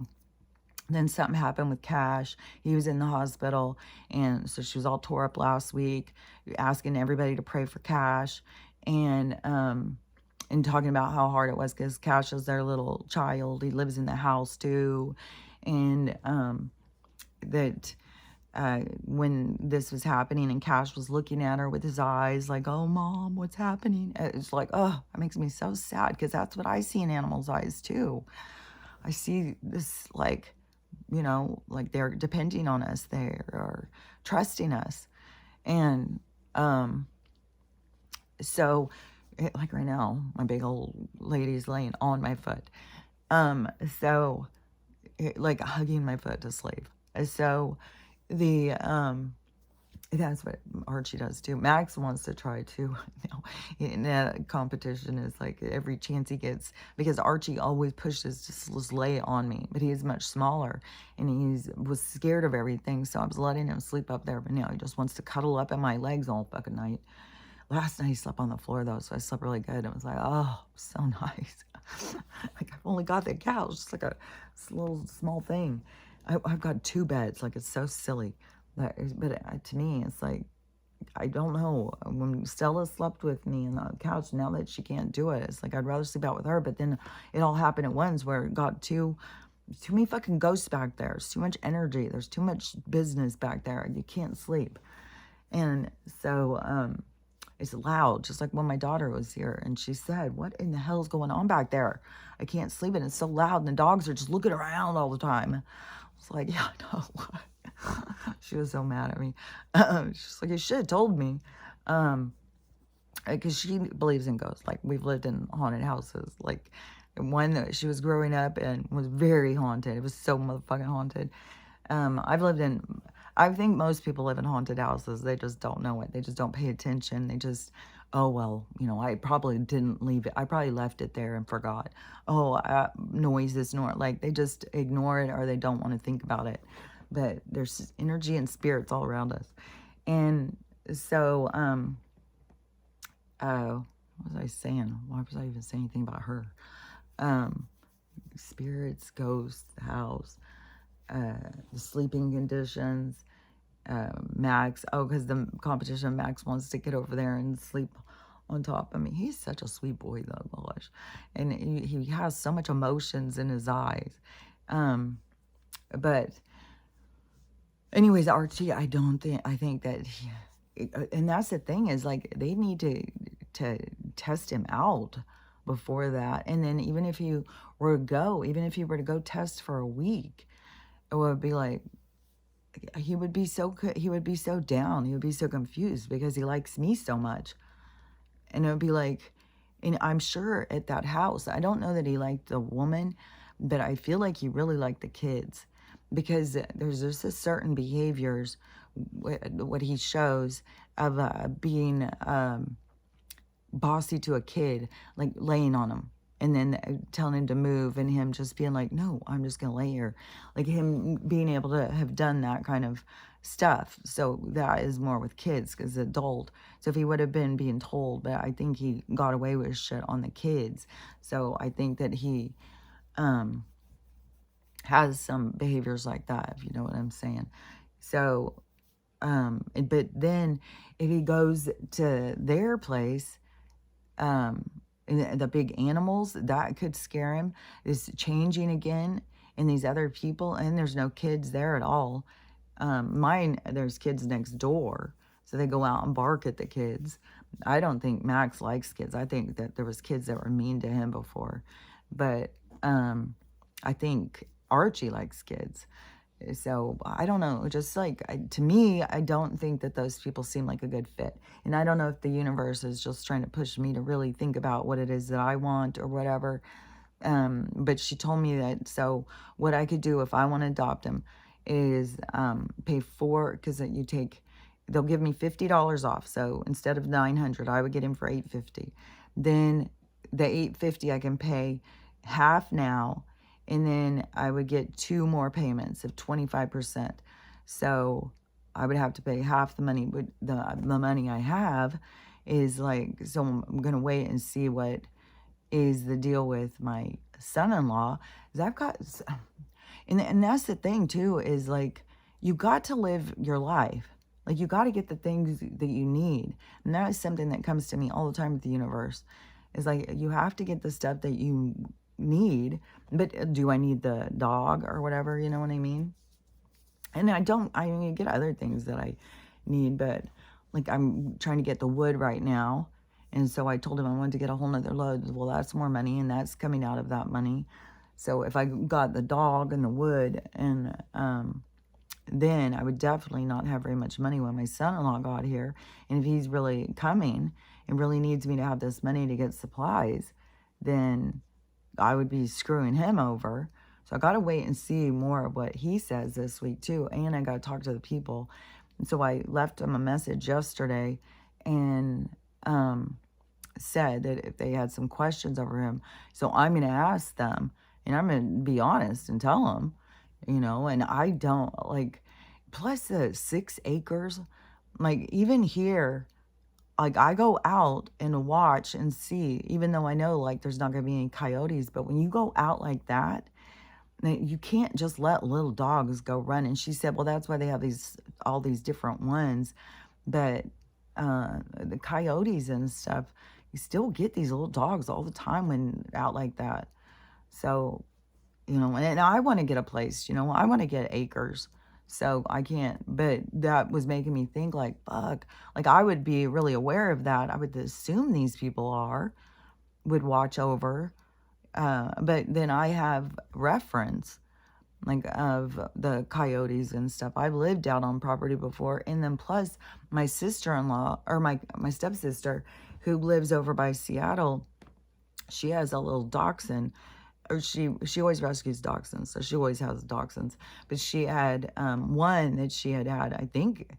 then something happened with Cash. He was in the hospital, and so she was all tore up last week, asking everybody to pray for Cash, and talking about how hard it was because Cash is their little child. He lives in the house too, and that when this was happening and Cash was looking at her with his eyes like, "Oh, Mom, what's happening?" It's like, oh, it makes me so sad because that's what I see in animals' eyes too. I see this, like, like they're depending on us, they are trusting us. And so like right now, my big old lady's laying on my foot. So like hugging my foot to sleep. So the that's what Archie does too. Max wants to try too. In that competition is like every chance he gets, because Archie always pushes just lay on me, but he is much smaller and was scared of everything. So I was letting him sleep up there, but now he just wants to cuddle up in my legs all fucking night. Last night he slept on the floor though, so I slept really good. It was like, oh, so nice. Like, I've only got the couch, just like a little small thing. I've got 2 beds. Like, it's so silly. But to me, it's like, I don't know. When Stella slept with me on the couch, now that she can't do it, it's like I'd rather sleep out with her. But then it all happened at once, where it got too many fucking ghosts back there. There's too much energy. There's too much business back there. You can't sleep. And so it's loud, just like when my daughter was here. And she said, "What in the hell is going on back there? I can't sleep, and it's so loud, and the dogs are just looking around all the time." I was like, yeah, I know. She was so mad at me. She's like, "You should have told me." Because she believes in ghosts. Like, we've lived in haunted houses. Like, one that she was growing up in was very haunted. It was so motherfucking haunted. I think most people live in haunted houses. They just don't know it. They just don't pay attention. They just, oh, well, I probably didn't leave it. I probably left it there and forgot. Oh, noises, like, they just ignore it, or they don't want to think about it. But there's energy and spirits all around us. And so, what was I saying? Why was I even saying anything about her? Spirits, ghosts, the house, the sleeping conditions, Max. Oh, because the competition, Max wants to get over there and sleep on top of me. He's such a sweet boy, though, gosh. And he has so much emotions in his eyes. But anyways, Archie, I think that and that's the thing, is like, they need to test him out before that. And then even if you were to go test for a week, it would be like, he would be so down. He would be so confused because he likes me so much. And it would be like, and I'm sure at that house, I don't know that he liked the woman, but I feel like he really liked the kids, because there's just a certain behaviors, what he shows of being bossy to a kid, like laying on him. and then telling him to move and him just being like, no, I'm just going to lay here. Like him being able to have done that kind of stuff. So that is more with kids because adult. So if he would have been being told, but I think he got away with shit on the kids. So I think that he has some behaviors like that, if you know what I'm saying. So, but then if he goes to their place, and the big animals, that could scare him, is changing again, and these other people, and there's no kids there at all. Mine, there's kids next door, so they go out and bark at the kids. I don't think Max likes kids. I think that there was kids that were mean to him before, but I think Archie likes kids. So I don't know, just like to me, I don't think that those people seem like a good fit. And I don't know if the universe is just trying to push me to really think about what it is that I want or whatever. But she told me that, so what I could do if I want to adopt him is pay because they'll give me $50 off. So instead of $900, I would get him for $850. Then the $850 I can pay half now, and then I would get 2 more payments of 25%. So I would have to pay half the money, but the money I have is like, so I'm gonna wait and see what is the deal with my son-in-law. Is I've got, and that's the thing too, is like, you got to live your life. Like, you got to get the things that you need. And that is something that comes to me all the time with the universe. Is like, you have to get the stuff that you need. But do I need the dog or whatever? You know what I mean? And I mean, get other things that I need, but like, I'm trying to get the wood right now. And so I told him I wanted to get a whole nother load. Well, that's more money, and that's coming out of that money. So if I got the dog and the wood, and then I would definitely not have very much money when my son-in-law got here. And if he's really coming and really needs me to have this money to get supplies, then I would be screwing him over. So I got to wait and see more of what he says this week too. And I got to talk to the people. And so I left him a message yesterday and said that if they had some questions over him, so I'm going to ask them, and I'm going to be honest and tell them, and I don't like, plus the 6 acres, like even here, like I go out and watch and see, even though I know like there's not going to be any coyotes, but when you go out like that, you can't just let little dogs go run. And she said, well, that's why they have all these different ones. But the coyotes and stuff, you still get these little dogs all the time when out like that. So, and I want to get a place, I want to get acres. So I can't, but that was making me think like, fuck, like I would be really aware of that. I would assume these people would watch over. But then I have reference like of the coyotes and stuff. I've lived out on property before. And then plus my sister-in-law, or my stepsister, who lives over by Seattle, she has a little dachshund, or she always rescues dachshunds, so she always has dachshunds. But she had one that she had, I think,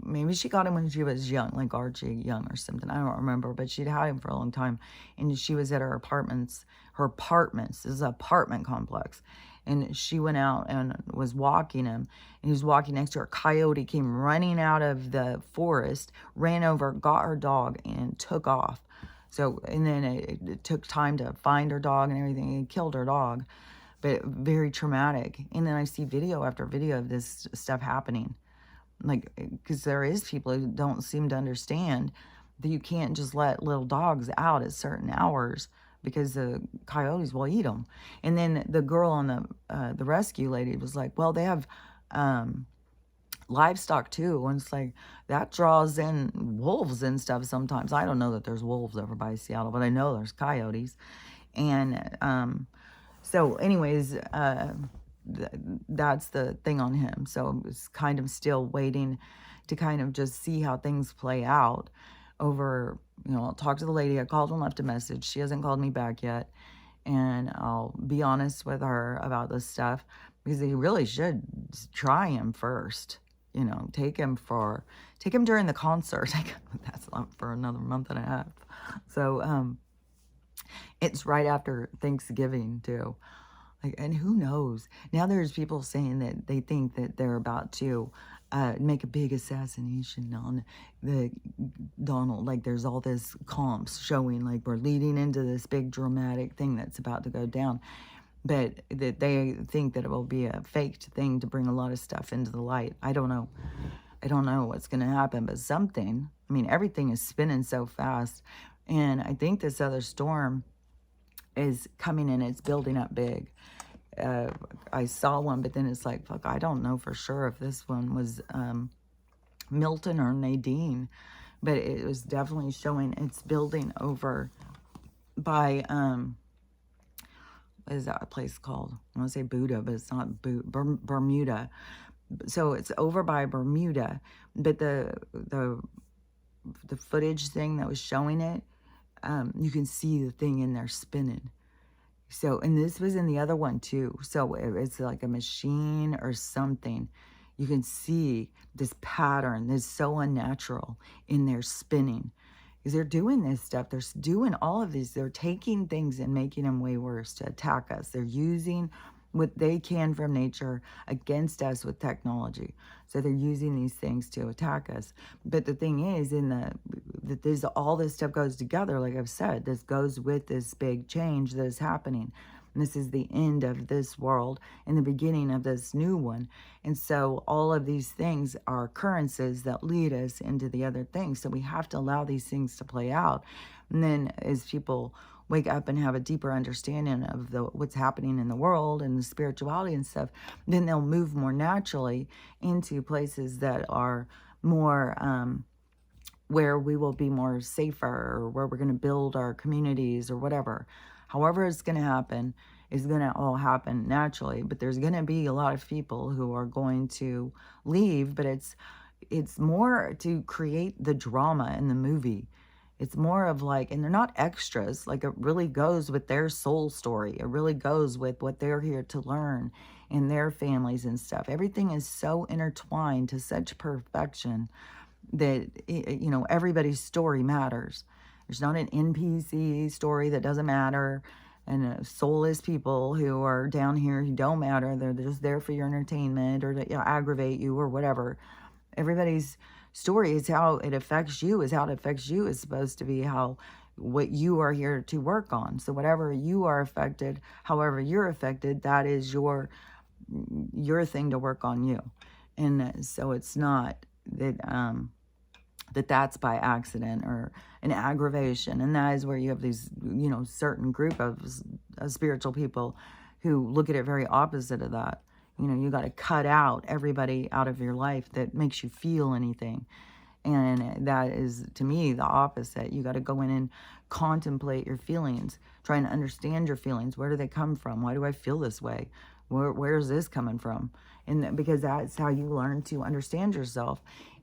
maybe she got him when she was young, like Archie young or something. I don't remember, but she'd had him for a long time. And she was at her apartments. This is an apartment complex. And she went out and was walking him. And he was walking next to her. A coyote came running out of the forest, ran over, got her dog, and took off. So, and then it took time to find her dog and everything. And killed her dog. But very traumatic. And then I see video after video of this stuff happening. Like, because there is people who don't seem to understand that you can't just let little dogs out at certain hours because the coyotes will eat them. And then the girl on the rescue lady was like, well, they have livestock too. And it's like, that draws in wolves and stuff sometimes. I don't know that there's wolves over by Seattle, but I know there's coyotes. And so anyways, that's the thing on him. So it's kind of still waiting to kind of just see how things play out over, I'll talk to the lady. I called and left a message. She hasn't called me back yet. And I'll be honest with her about this stuff, because they really should try him first. Take him during the concert. That's not for another month and a half. So, It's right after Thanksgiving too. Like, and who knows? Now there's people saying that they think that they're about to make a big assassination on the Donald. Like there's all this comps showing like we're leading into this big dramatic thing that's about to go down. But that they think that it will be a faked thing to bring a lot of stuff into the light. I don't know. I don't know what's going to happen, but something. I mean, everything is spinning so fast. And I think this other storm is coming in. It's building up big. I saw one, but then it's like, fuck, I don't know for sure if this one was Milton or Nadine, but it was definitely showing it's building over by, what is that place called? I want to say Buddha, but it's not Bermuda. So it's over by Bermuda, but the footage thing that was showing it, you can see the thing in there spinning. So, and this was in the other one too. So it's like a machine or something. You can see this pattern that's so unnatural in their spinning. Because they're doing this stuff. They're doing all of these. They're taking things and making them way worse to attack us. They're using what they can from nature against us with technology. So they're using these things to attack us. But the thing is, that there's all this stuff goes together. Like I've said, this goes with this big change that is happening. And this is the end of this world and the beginning of this new one. And so all of these things are occurrences that lead us into the other things. So we have to allow these things to play out. And then as people wake up and have a deeper understanding of what's happening in the world and the spirituality and stuff, then they'll move more naturally into places that are more where we will be more safer, or where we're going to build our communities or whatever. However it's going to happen, is going to all happen naturally. But there's going to be a lot of people who are going to leave, but it's more to create the drama in the movie. It's more of like, and they're not extras, like it really goes with their soul story. It really goes with what they're here to learn in their families and stuff. Everything is so intertwined to such perfection that, everybody's story matters. There's not an NPC story that doesn't matter, and soulless people who are down here who don't matter. They're just there for your entertainment or to aggravate you or whatever. Everybody's story is how it affects you, is supposed to be how what you are here to work on. So whatever you are affected, however you're affected, that is your thing to work on you. And so it's not that that's by accident or an aggravation. And that is where you have these, certain group of spiritual people who look at it very opposite of that. You got to cut out everybody out of your life that makes you feel anything. And that is, to me, the opposite. You got to go in and contemplate your feelings, try and understand your feelings. Where do they come from? Why do I feel this way? Where is this coming from? And because that's how you learn to understand yourself.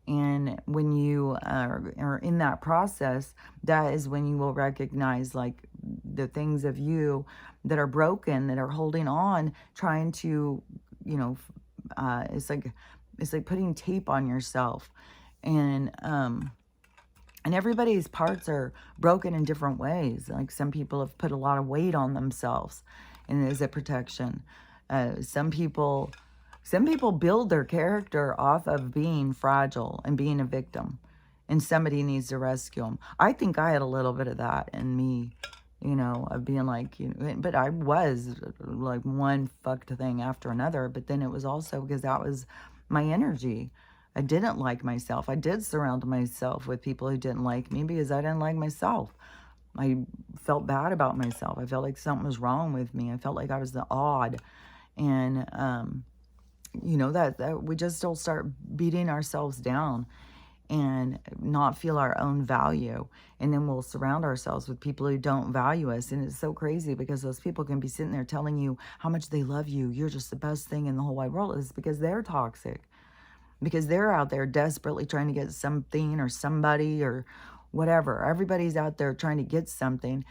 And when you are in that process, that is when you will recognize like the things of you that are broken, that are holding on, trying to, it's like putting tape on yourself. And everybody's parts are broken in different ways. Like some people have put a lot of weight on themselves, and it is a protection. Some people build their character off of being fragile and being a victim, and somebody needs to rescue them. I think I had a little bit of that in me, of being like, but I was like one fucked thing after another. But then it was also because that was my energy. I didn't like myself. I did surround myself with people who didn't like me because I didn't like myself. I felt bad about myself. I felt like something was wrong with me. I felt like I was the odd. And, that we just still start beating ourselves down and not feel our own value. And then we'll surround ourselves with people who don't value us. And it's so crazy because those people can be sitting there telling you how much they love you. You're just the best thing in the whole wide world. It's because they're toxic. Because they're out there desperately trying to get something or somebody or whatever. Everybody's out there trying to get something,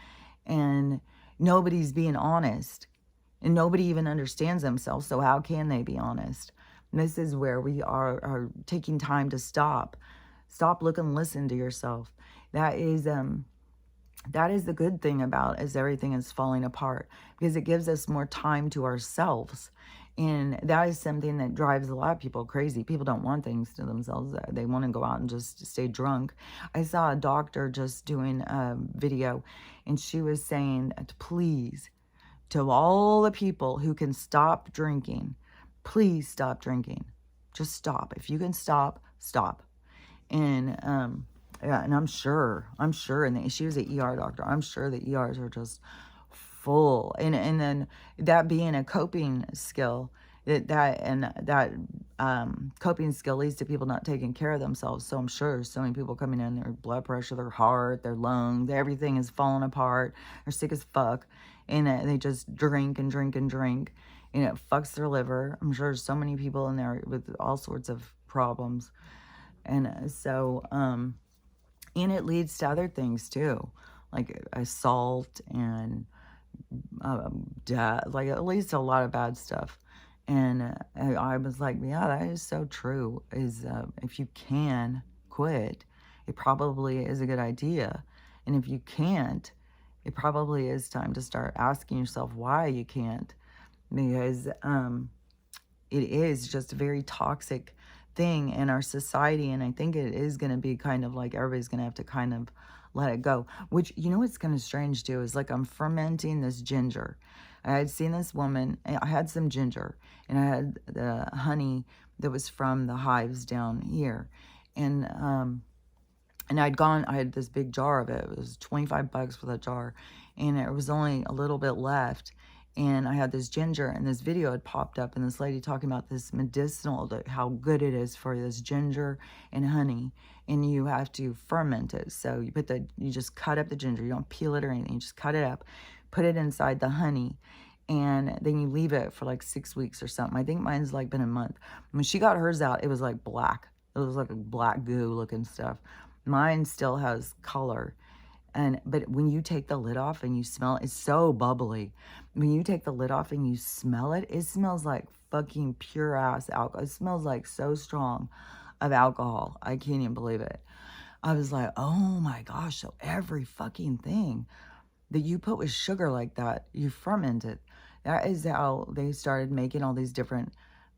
and nobody's being honest. And nobody even understands themselves, so how can they be honest? And this is where we are taking time to stop. Stop, look, and listen to yourself. That is that is the good thing about as everything is falling apart, because it gives us more time to ourselves. And that is something that drives a lot of people crazy. People don't want things to themselves. They want to go out and just stay drunk. I saw a doctor just doing a video, and she was saying, please, to all the people who can stop drinking, please stop drinking. Just stop. If you can stop, stop. And yeah, and I'm sure, and she was an ER doctor. I'm sure the ERs are just full. And then that being a coping skill, that coping skill leads to people not taking care of themselves. So I'm sure so many people coming in, their blood pressure, their heart, their lungs, everything is falling apart. They're sick as fuck, and they just drink and drink and drink, and it fucks their liver. I'm sure there's so many people in there with all sorts of problems. And so, and it leads to other things too, like assault and death, like it leads to a lot of bad stuff. And I was like, yeah, that is so true. Is if you can quit, it probably is a good idea. And if you can't, it probably is time to start asking yourself why you can't, because it is just a very toxic thing in our society. And I think it is going to be kind of like everybody's going to have to kind of let it go. Which, you know what's kind of strange too, is like I'm fermenting this ginger. I had seen this woman, I had some ginger, and I had the honey that was from the hives down here. And I had this big jar of it. It was 25 bucks for that jar. And there was only a little bit left. And I had this ginger, and this video had popped up, and this lady talking about this medicinal, how good it is for this ginger and honey. And you have to ferment it. So you just cut up the ginger. You don't peel it or anything. You just cut it up, put it inside the honey, and then you leave it for like 6 weeks or something. I think mine's like been a month. When she got hers out, it was like black. It was like a black goo looking stuff. Mine still has color. But when you take the lid off and you smell it, it's so bubbly. When you take the lid off and you smell it, it smells like fucking pure ass alcohol. It smells like so strong of alcohol. I can't even believe it. I was like, oh my gosh, so every fucking thing that you put with sugar like that, you ferment it. That is how they started making all these different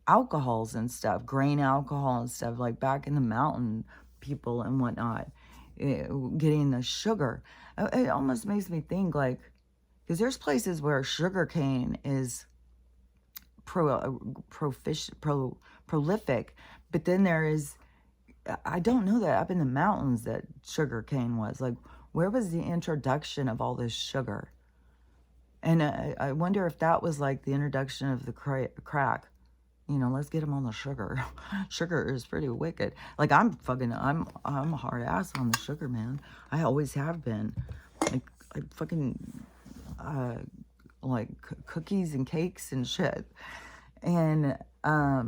alcohols and stuff, grain alcohol and stuff, like back in the mountain people and whatnot, getting the sugar. It almost makes me think like, because there's places where sugar cane is prolific, but then there is, I don't know that up in the mountains that sugar cane was. Like, where was the introduction of all this sugar? And I wonder if that was like the introduction of the crack. You know, let's get them on the sugar. Sugar is pretty wicked. Like, I'm a hard ass on the sugar, man. I always have been. Like fucking, like cookies and cakes and shit. And I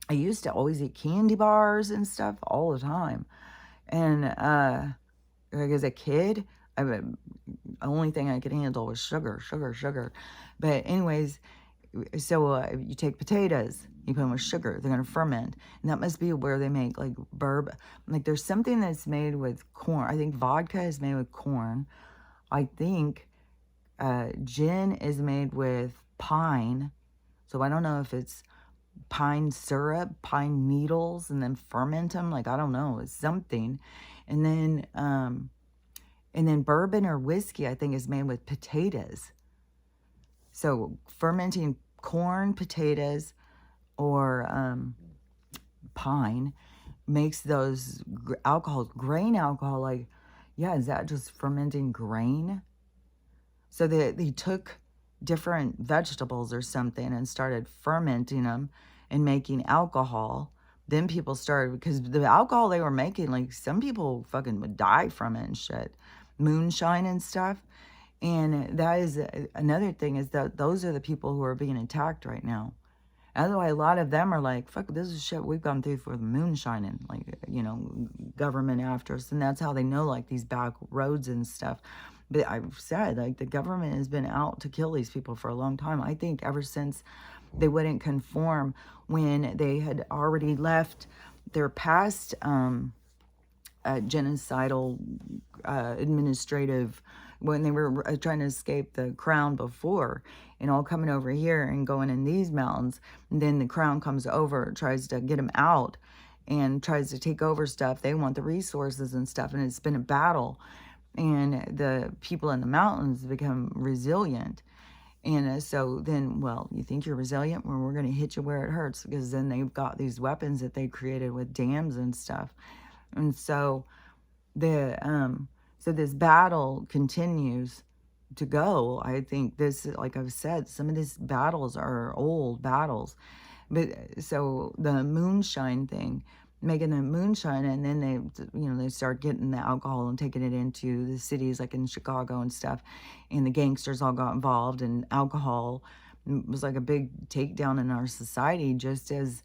used to always eat candy bars and stuff all the time. And like as a kid, the only thing I could handle was sugar. But anyways, so you take potatoes, you put them with sugar, they're going to ferment. And that must be where they make like bourbon. Like there's something that's made with corn. I think vodka is made with corn. I think gin is made with pine. So I don't know if it's pine syrup, pine needles, and then ferment them. Like, I don't know, it's something. And then bourbon or whiskey, I think, is made with potatoes. So fermenting corn, potatoes, or pine makes those alcohols, grain alcohol. Like, yeah, is that just fermenting grain? So they took different vegetables or something and started fermenting them and making alcohol. Then people started, because the alcohol they were making, like some people fucking would die from it and shit. Moonshine and stuff. And that is another thing, is that those are the people who are being attacked right now. That's why a lot of them are like, fuck, this is shit we've gone through for the moonshine and, like, you know, government after us. And that's how they know, like, these back roads and stuff. But I've said, like, the government has been out to kill these people for a long time. I think ever since they wouldn't conform, when they had already left their past genocidal administrative, when they were trying to escape the crown before, and all coming over here and going in these mountains. And then the crown comes over, tries to get them out and tries to take over stuff. They want the resources and stuff, and it's been a battle. And the people in the mountains become resilient. And so then, well, you think you're resilient? Well, we're going to hit you where it hurts, because then they've got these weapons that they created with dams and stuff. And so so this battle continues to go. I think this, like I've said, some of these battles are old battles. But so the moonshine thing, making the moonshine, and then they start getting the alcohol and taking it into the cities, like in Chicago and stuff, and the gangsters all got involved, and alcohol was like a big takedown in our society, just as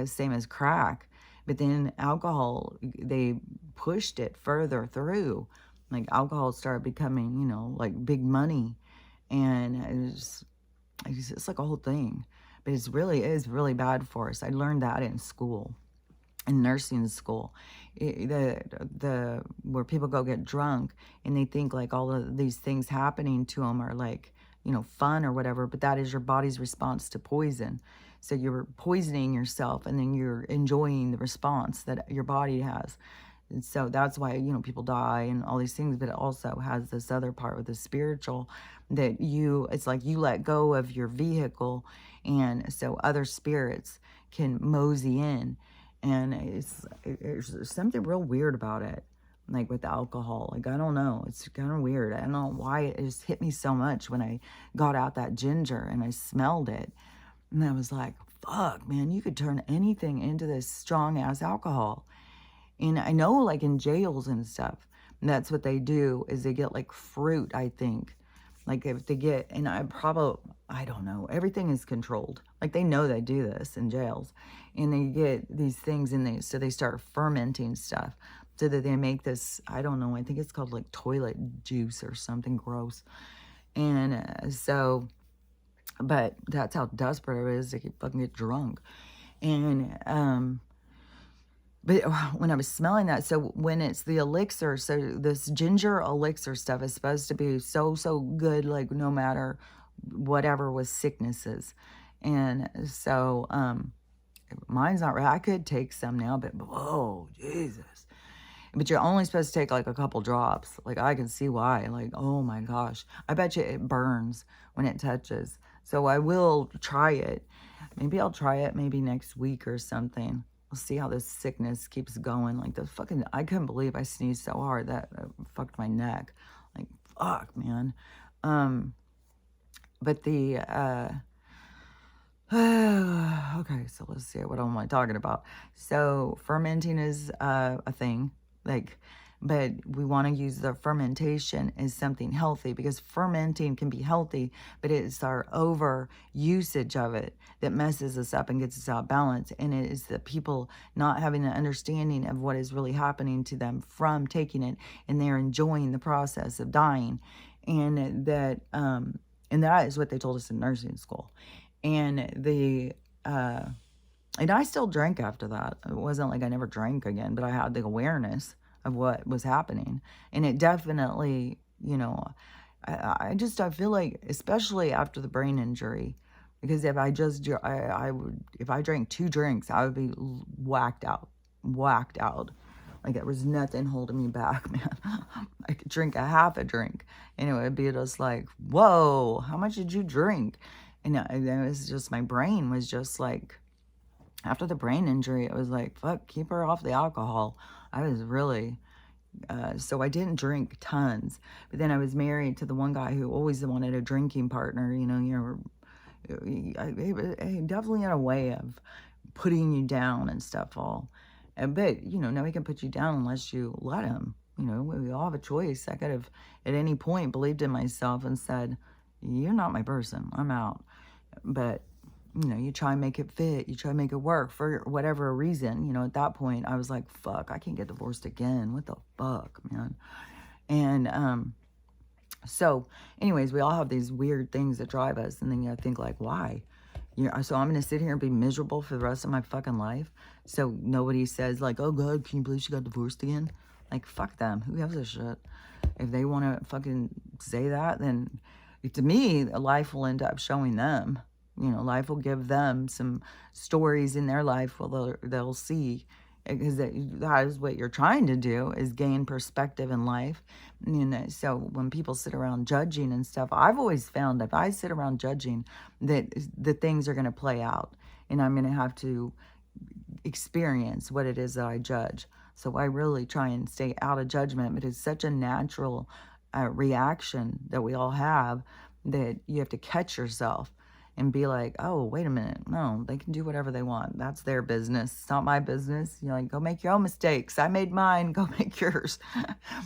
same as crack. But then alcohol, they pushed it further through. Like alcohol started becoming, like big money, and it's like a whole thing. But it is really bad for us. I learned that in school, in nursing school, where people go get drunk and they think like all of these things happening to them are like, fun or whatever, but that is your body's response to poison. So you're poisoning yourself, and then you're enjoying the response that your body has. And so that's why, people die and all these things, but it also has this other part with the spiritual, that it's like you let go of your vehicle, and so other spirits can mosey in. And it's something real weird about it, like with alcohol. Like, I don't know. It's kind of weird. I don't know why it just hit me so much when I got out that ginger and I smelled it. And I was like, fuck, man, you could turn anything into this strong-ass alcohol. And I know, like, in jails and stuff, that's what they do, is they get, like, fruit, I think. Like, if they get, and I don't know, everything is controlled. Like, they know they do this in jails. And they get these things, so they start fermenting stuff, so that they make this, I don't know, I think it's called, like, toilet juice or something gross. And but that's how desperate it is to fucking get drunk. And, but when I was smelling that, so when it's the elixir, so this ginger elixir stuff is supposed to be so good, like no matter whatever with sicknesses. And so, mine's not right. I could take some now, but whoa, Jesus. But you're only supposed to take like a couple drops. Like, I can see why. Like, oh my gosh. I bet you it burns when it touches. So I will try it. Maybe I'll try it maybe next week or something. We'll see how this sickness keeps going. Like, I couldn't believe I sneezed so hard that fucked my neck. Like, fuck, man. But okay, so let's see, what am I talking about? So fermenting is a thing, like, but we want to use the fermentation as something healthy, because fermenting can be healthy, but it's our over usage of it that messes us up and gets us out of balance. And it is the people not having an understanding of what is really happening to them from taking it, and they're enjoying the process of dying. And that is what they told us in nursing school. And and I still drank after that. It wasn't like I never drank again, but I had the awareness of what was happening. And it definitely, I feel like, especially after the brain injury, because if if I drank 2 drinks, I would be whacked out. Like, there was nothing holding me back, man. I could drink a half a drink, and it would be just like, whoa, how much did you drink? And it was just, my brain was just like, after the brain injury, it was like, fuck, keep her off the alcohol. I was really, so I didn't drink tons. But then I was married to the one guy who always wanted a drinking partner, he definitely had a way of putting you down and stuff all. But, nobody can put you down unless you let him. We all have a choice. I could have, at any point, believed in myself and said, you're not my person, I'm out. But, you try and make it fit. You try and make it work for whatever reason. At that point, I was like, fuck, I can't get divorced again. What the fuck, man? And so, anyways, we all have these weird things that drive us. And then you think, like, why? So I'm going to sit here and be miserable for the rest of my fucking life? So nobody says, like, oh, God, can you believe she got divorced again? Like, fuck them. Who gives a shit? If they want to fucking say that, then to me, life will end up showing them. Life will give them some stories in their life where they'll see, because that is what you're trying to do, is gain perspective in life. So when people sit around judging and stuff, I've always found if I sit around judging, that the things are going to play out, and I'm going to have to experience what it is that I judge. So I really try and stay out of judgment, but it's such a natural reaction that we all have, that you have to catch yourself and be like, oh, wait a minute. No, they can do whatever they want. That's their business. It's not my business. Like, go make your own mistakes. I made mine. Go make yours.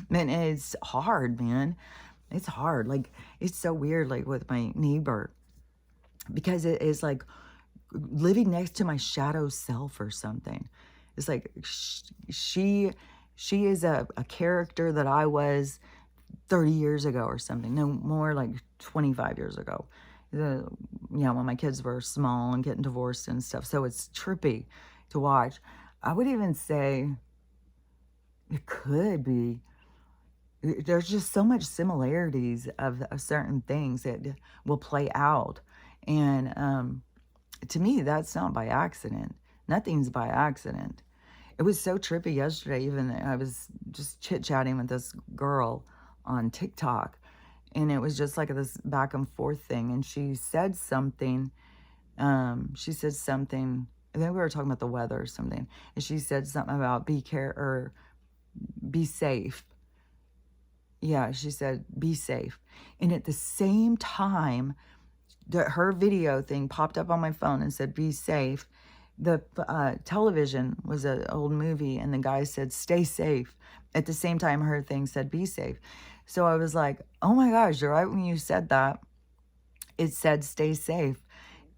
Man, it's hard, man. It's hard. Like, it's so weird, like with my neighbor, because it is like living next to my shadow self or something. It's like she is a character that I was 30 years ago or something. No, more like 25 years ago. When my kids were small and getting divorced and stuff. So it's trippy to watch. I would even say it could be. There's just so much similarities of certain things that will play out. And to me, that's not by accident. Nothing's by accident. It was so trippy yesterday. Even I was just chit-chatting with this girl on TikTok, and it was just like this back and forth thing. And she said something. I think we were talking about the weather or something. And she said something about be safe. Yeah, she said, be safe. And at the same time, her video thing popped up on my phone and said, be safe. The television was an old movie, and the guy said, stay safe. At the same time, her thing said, be safe. So I was like, oh my gosh, you're right. When you said that, it said, stay safe.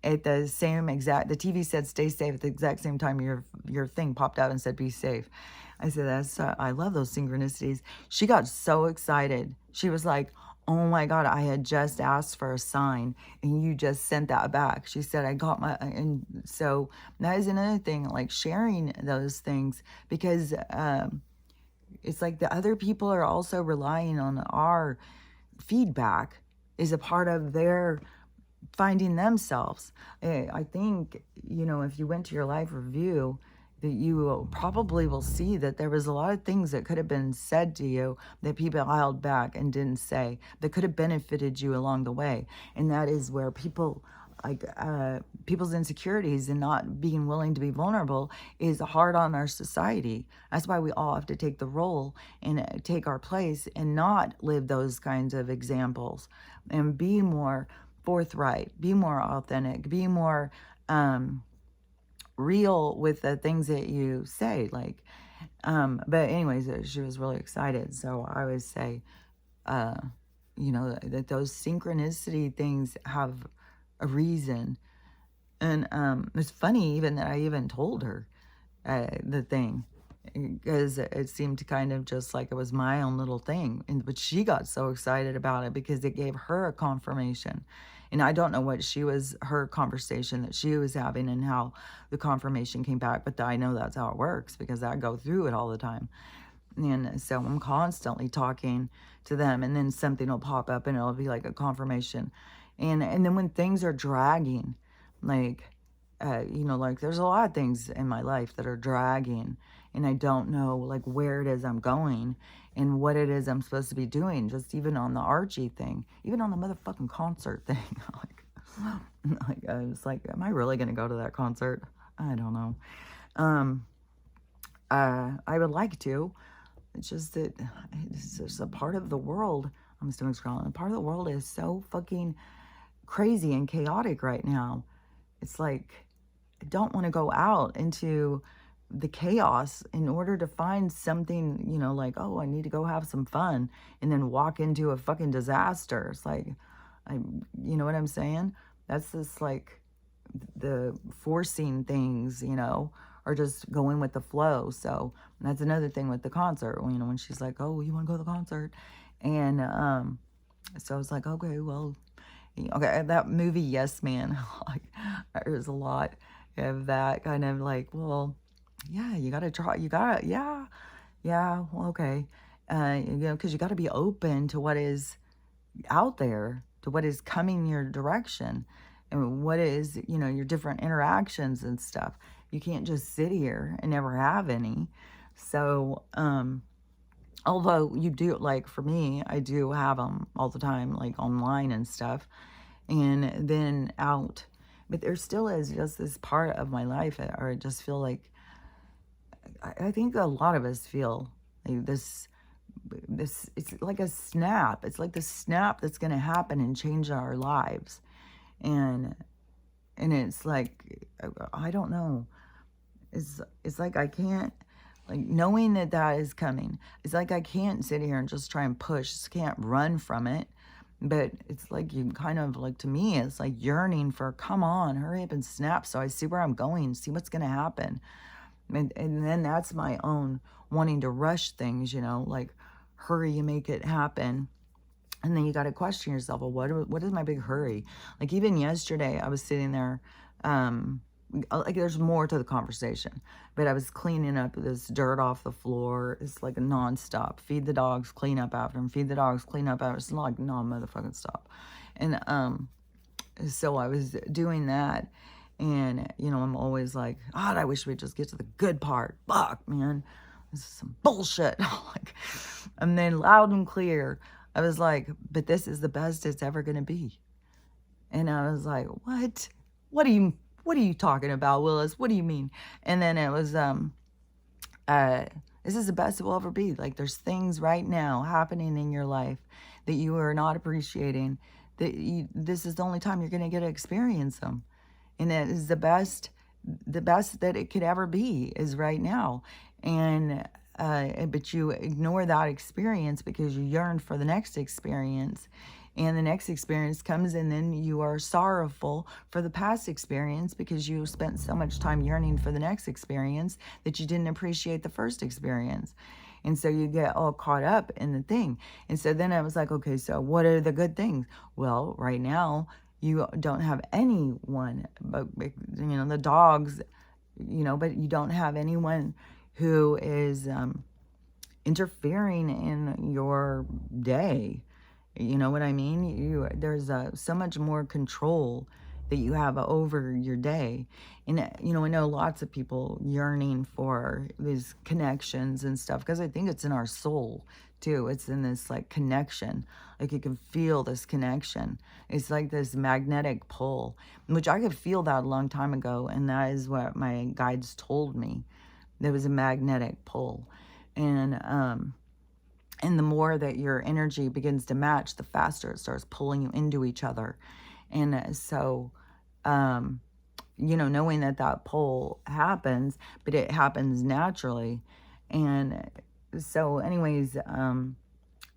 At the TV said, stay safe. At the exact same time, your thing popped out and said, be safe. I said, I love those synchronicities. She got so excited. She was like, oh my God, I had just asked for a sign and you just sent that back. She said, I got and so that is another thing, like sharing those things, because it's like the other people are also relying on our feedback is a part of their finding themselves. I think, if you went to your life review, that you probably will see that there was a lot of things that could have been said to you that people held back and didn't say, that could have benefited you along the way. And that is where people's insecurities and not being willing to be vulnerable is hard on our society. That's why we all have to take the role and take our place and not live those kinds of examples, and be more forthright, be more authentic, be more real with the things that you say. But anyways, she was really excited. So I would say, that those synchronicity things have a reason. And it's funny even that I even told her the thing, because it seemed to kind of just like it was my own little thing. But she got so excited about it because it gave her a confirmation. And I don't know what her conversation that she was having and how the confirmation came back, but I know that's how it works because I go through it all the time. And so I'm constantly talking to them, and then something will pop up and it'll be like a confirmation. And then when things are dragging, like, like there's a lot of things in my life that are dragging, and I don't know like where it is I'm going and what it is I'm supposed to be doing. Just even on the Archie thing, even on the motherfucking concert thing, I was like, am I really gonna go to that concert? I don't know. I would like to. It's just that it's just a part of the world. I'm still scrolling. A part of the world is so fucking crazy and chaotic right now. It's like, I don't want to go out into the chaos in order to find something, like, oh, I need to go have some fun, and then walk into a fucking disaster. It's like, you know what I'm saying? That's just like the forcing things, or just going with the flow. So that's another thing with the concert, when she's like, oh, you want to go to the concert? And so I was like, okay, well, okay, that movie, Yes Man, like, there's a lot of that kind of like, well, yeah, you gotta try, yeah, Yeah, well, okay. Because you got to be open to what is out there, to what is coming your direction, and what is, your different interactions and stuff. You can't just sit here and never have any. So, although you do, like for me, I do have them all the time, like online and stuff, and then out. But there still is just this part of my life, or I just feel like, I think a lot of us feel like this it's like a snap. It's like the snap that's going to happen and change our lives. And it's like, I don't know. It's like I can't, like, knowing that that is coming. It's like I can't sit here and just try and push. Just can't run from it. But it's like, you kind of like, to me, it's like yearning for, come on, hurry up and snap so I see where I'm going, see what's going to happen. And then that's my own wanting to rush things, like, hurry and make it happen. And then you got to question yourself, well, what is my big hurry? Like, even yesterday, I was sitting there, like, there's more to the conversation, but I was cleaning up this dirt off the floor. It's like a nonstop. Feed the dogs, clean up after them. Feed the dogs, clean up after them. It's like non-motherfucking stop. And so I was doing that, and I'm always like, God, I wish we'd just get to the good part. Fuck, man, this is some bullshit. Like, and then loud and clear, I was like, but this is the best it's ever gonna be. And I was like, what? What are you talking about, Willis? What do you mean? And then it was uh, this is the best it will ever be. Like, there's things right now happening in your life that you are not appreciating. This is the only time you're going to get to experience them, and it is the best that it could ever be is right now. And but you ignore that experience because you yearn for the next experience, and the next experience comes, and then you are sorrowful for the past experience because you spent so much time yearning for the next experience that you didn't appreciate the first experience. And so you get all caught up in the thing. And so then I was like, okay, so what are the good things? Well, right now, you don't have anyone, but the dogs, but you don't have anyone who is interfering in your day. You know what I mean? There's so much more control that you have over your day. And, I know lots of people yearning for these connections and stuff because I think it's in our soul too. It's in this like connection. Like, you can feel this connection. It's like this magnetic pull, which I could feel that a long time ago. And that is what my guides told me. There was a magnetic pull. And the more that your energy begins to match, the faster it starts pulling you into each other. And so, knowing that that pull happens, but it happens naturally. And so, anyways,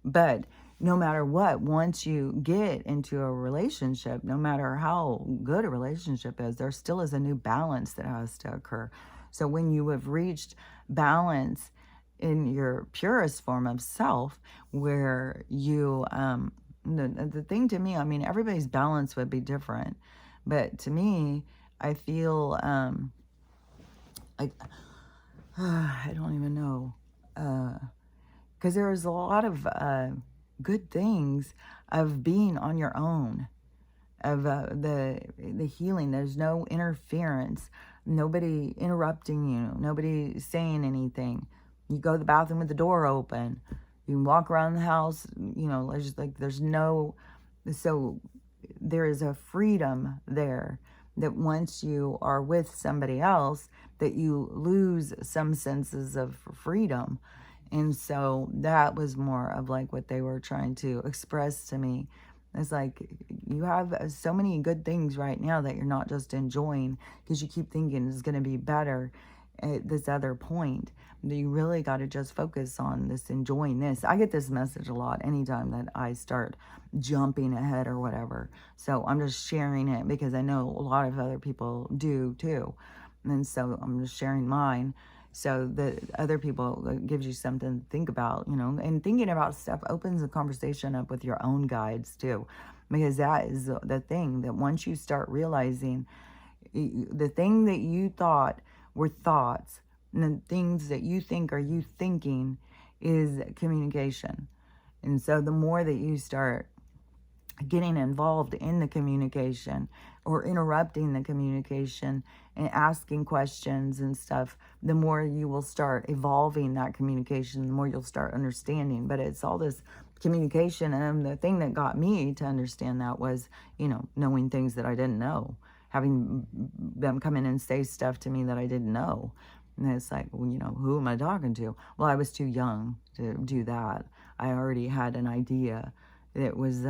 but no matter what, once you get into a relationship, no matter how good a relationship is, there still is a new balance that has to occur. So when you have reached balance in your purest form of self, where you, the thing to me, I mean, everybody's balance would be different, but to me, I feel like, I don't even know, because there's a lot of good things of being on your own, of the healing. There's no interference, nobody interrupting you, nobody saying anything. You go to the bathroom with the door open. You can walk around the house, there's no, so there is a freedom there that once you are with somebody else, that you lose some senses of freedom. And so that was more of like what they were trying to express to me. It's like, you have so many good things right now that you're not just enjoying because you keep thinking it's going to be better at this other point. You really got to just focus on this, enjoying this. I get this message a lot anytime that I start jumping ahead or whatever. So I'm just sharing it because I know a lot of other people do too. And so I'm just sharing mine. So the other people, gives you something to think about, and thinking about stuff opens the conversation up with your own guides too. Because that is the thing, that once you start realizing the thing that you thought were thoughts And the things that you think are you thinking is communication. And so the more that you start getting involved in the communication or interrupting the communication and asking questions and stuff, the more you will start evolving that communication, the more you'll start understanding. But it's all this communication. And the thing that got me to understand that was, knowing things that I didn't know, having them come in and say stuff to me that I didn't know. And it's like, well, who am I talking to? Well, I was too young to do that. I already had an idea that was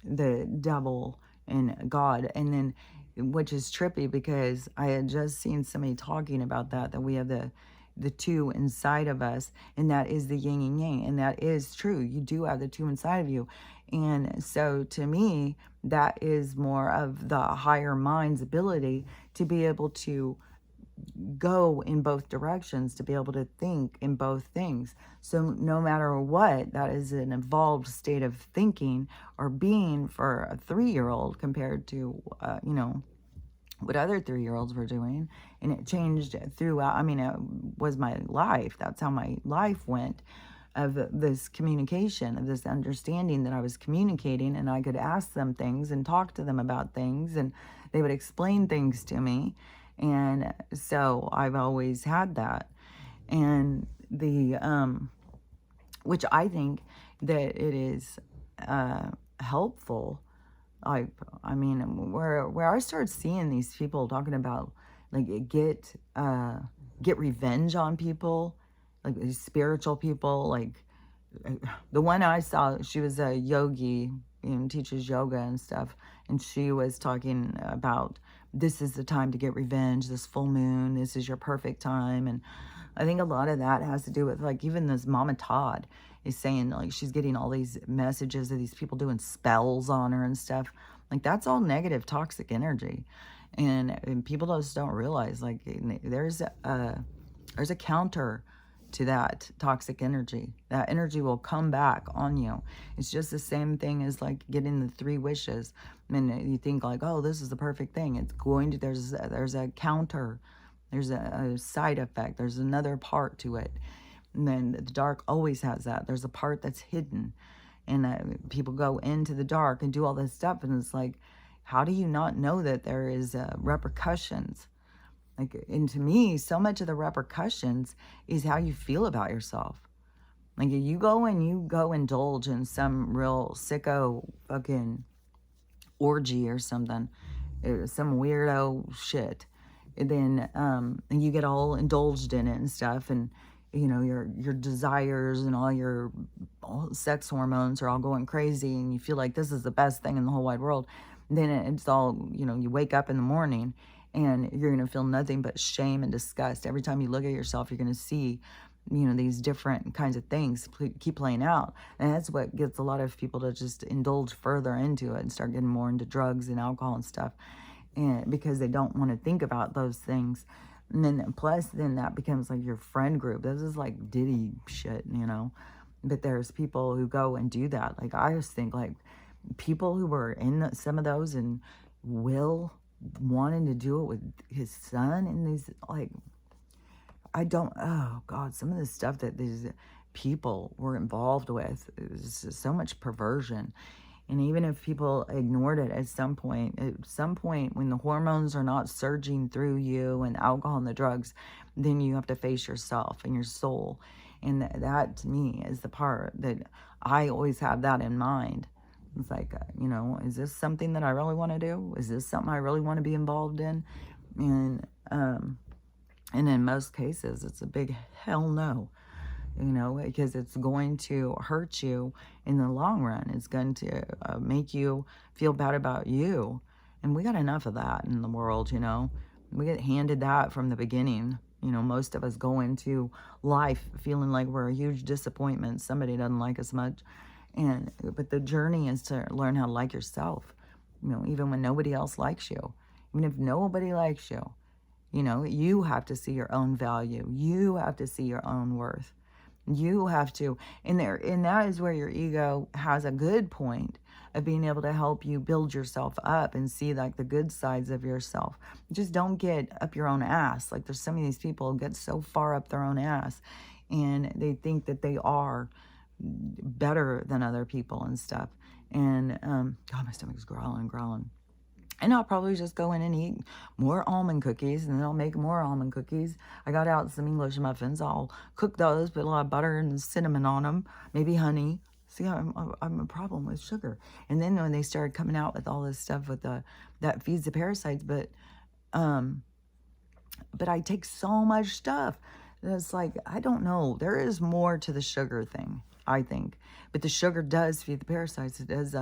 the devil and God. And then, which is trippy because I had just seen somebody talking about that we have the two inside of us, and that is the yin and yang, and that is true. You do have the two inside of you. And so to me, that is more of the higher mind's ability to be able to go in both directions, to be able to think in both things. So no matter what, that is an evolved state of thinking or being for a 3-year-old compared to, what other 3-year-olds were doing. And it changed throughout. I mean, it was my life. That's how my life went, of this communication, of this understanding that I was communicating, and I could ask them things and talk to them about things, and they would explain things to me. And so I've always had that. And which I think that it is helpful. I mean, where I started seeing these people talking about like get revenge on people, like these spiritual people, like the one I saw, she was a yogi, teaches yoga and stuff, and she was talking about, this is the time to get revenge, this full moon, this is your perfect time. And I think a lot of that has to do with, like, even this Mama Todd is saying, like, she's getting all these messages of these people doing spells on her and stuff. Like, that's all negative, toxic energy. And people just don't realize, like, there's a counter to that toxic energy. That energy will come back on you. It's just the same thing as like getting the 3 wishes. And you think like, oh, this is the perfect thing. It's going to, there's a counter. There's a side effect. There's another part to it. And then the dark always has that. There's a part that's hidden. And people go into the dark and do all this stuff. And it's like, how do you not know that there is repercussions? Like, and to me, so much of the repercussions is how you feel about yourself. Like, if you go indulge in some real sicko fucking orgy or something, some weirdo shit, and then and you get all indulged in it and stuff, and your desires and all your sex hormones are all going crazy, and you feel like this is the best thing in the whole wide world. And then it's all, you wake up in the morning and you're going to feel nothing but shame and disgust. Every time you look at yourself, you're going to see, these different kinds of things keep playing out. And that's what gets a lot of people to just indulge further into it and start getting more into drugs and alcohol and stuff. And because they don't want to think about those things. And then plus then that becomes like your friend group. This is like Diddy shit, But there's people who go and do that. Like, I just think like people who were in some of those, and Will wanting to do it with his son, and these, like, oh God, some of the stuff that these people were involved with is just so much perversion. And even if people ignored it at some point when the hormones are not surging through you and alcohol and the drugs, then you have to face yourself and your soul. And that to me is the part that I always have that in mind. It's like, is this something that I really want to do? Is this something I really want to be involved in? And in most cases, it's a big hell no, because it's going to hurt you in the long run. It's going to make you feel bad about you. And we got enough of that in the world, We get handed that from the beginning. Most of us go into life feeling like we're a huge disappointment. Somebody doesn't like us much. But the journey is to learn how to like yourself, even when nobody else likes you. Even if nobody likes you, you have to see your own value. You have to see your own worth. You have to, and that is where your ego has a good point of being able to help you build yourself up and see like the good sides of yourself. Just don't get up your own ass. Like there's some of these people who get so far up their own ass and they think that they are better than other people and stuff. And God, my stomach's growling. And I'll probably just go in and eat more almond cookies, and then I'll make more almond cookies. I got out some English muffins. I'll cook those, put a lot of butter and cinnamon on them, maybe honey. See, I'm a problem with sugar. And then when they started coming out with all this stuff with that feeds the parasites, but I take so much stuff. It's like, I don't know. There is more to the sugar thing, I think. But the sugar does feed the parasites. It does,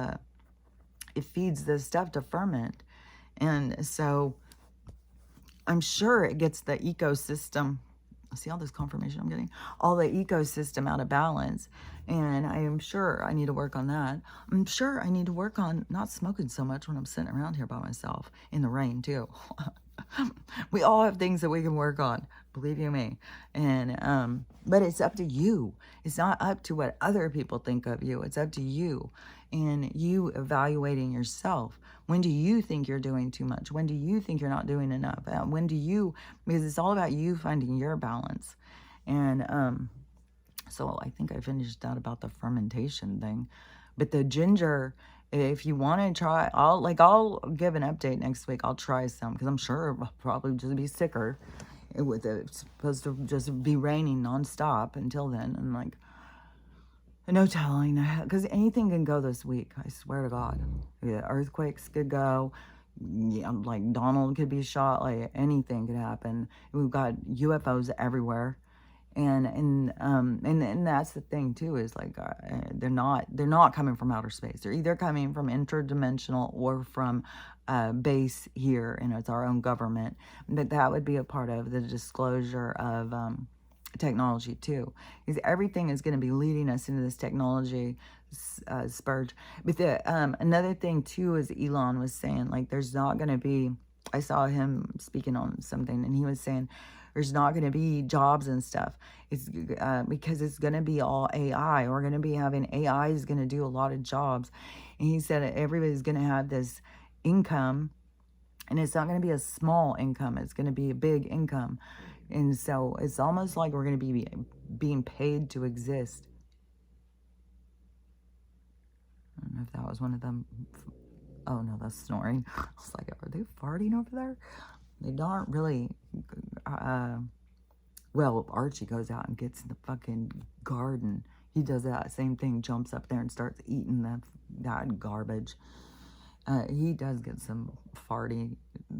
it feeds the stuff to ferment. And so I'm sure it gets the ecosystem. See all this confirmation I'm getting? All the ecosystem out of balance. And I am sure I need to work on that. I'm sure I need to work on not smoking so much when I'm sitting around here by myself in the rain too. We all have things that we can work on, believe you me. And but it's up to you. It's not up to what other people think of you. It's up to you and you evaluating yourself. When do you think you're doing too much? When do you think you're not doing enough? When do you, because it's all about you finding your balance. And so I think I finished that about the fermentation thing. But the ginger, if you want to try, I'll give an update next week. I'll try some because I'm sure I'll probably just be sicker with it. It's supposed to just be raining nonstop until then. And like, no telling, because anything can go this week. I swear to God. Yeah, earthquakes could go. Yeah, like Donald could be shot. Like anything could happen. We've got UFOs everywhere. And that's the thing too, is like they're not coming from outer space. They're either coming from interdimensional or from base here, and it's our own government. That would be a part of the disclosure of technology too, because everything is going to be leading us into this technology spurge. But another thing too is Elon was saying, like, there's not going to be. I saw him speaking on something, and he was saying there's not going to be jobs and stuff. It's because it's going to be all AI. We're going to be having AI is going to do a lot of jobs. And he said everybody's going to have this income, and it's not going to be a small income. It's going to be a big income. And so it's almost like we're going to be being paid to exist. I don't know if that was one of them. Oh, no, that's snoring. I was like, are they farting over there? They aren't really, well, Archie goes out and gets in the fucking garden. He does that same thing, jumps up there and starts eating that garbage. He does get some farty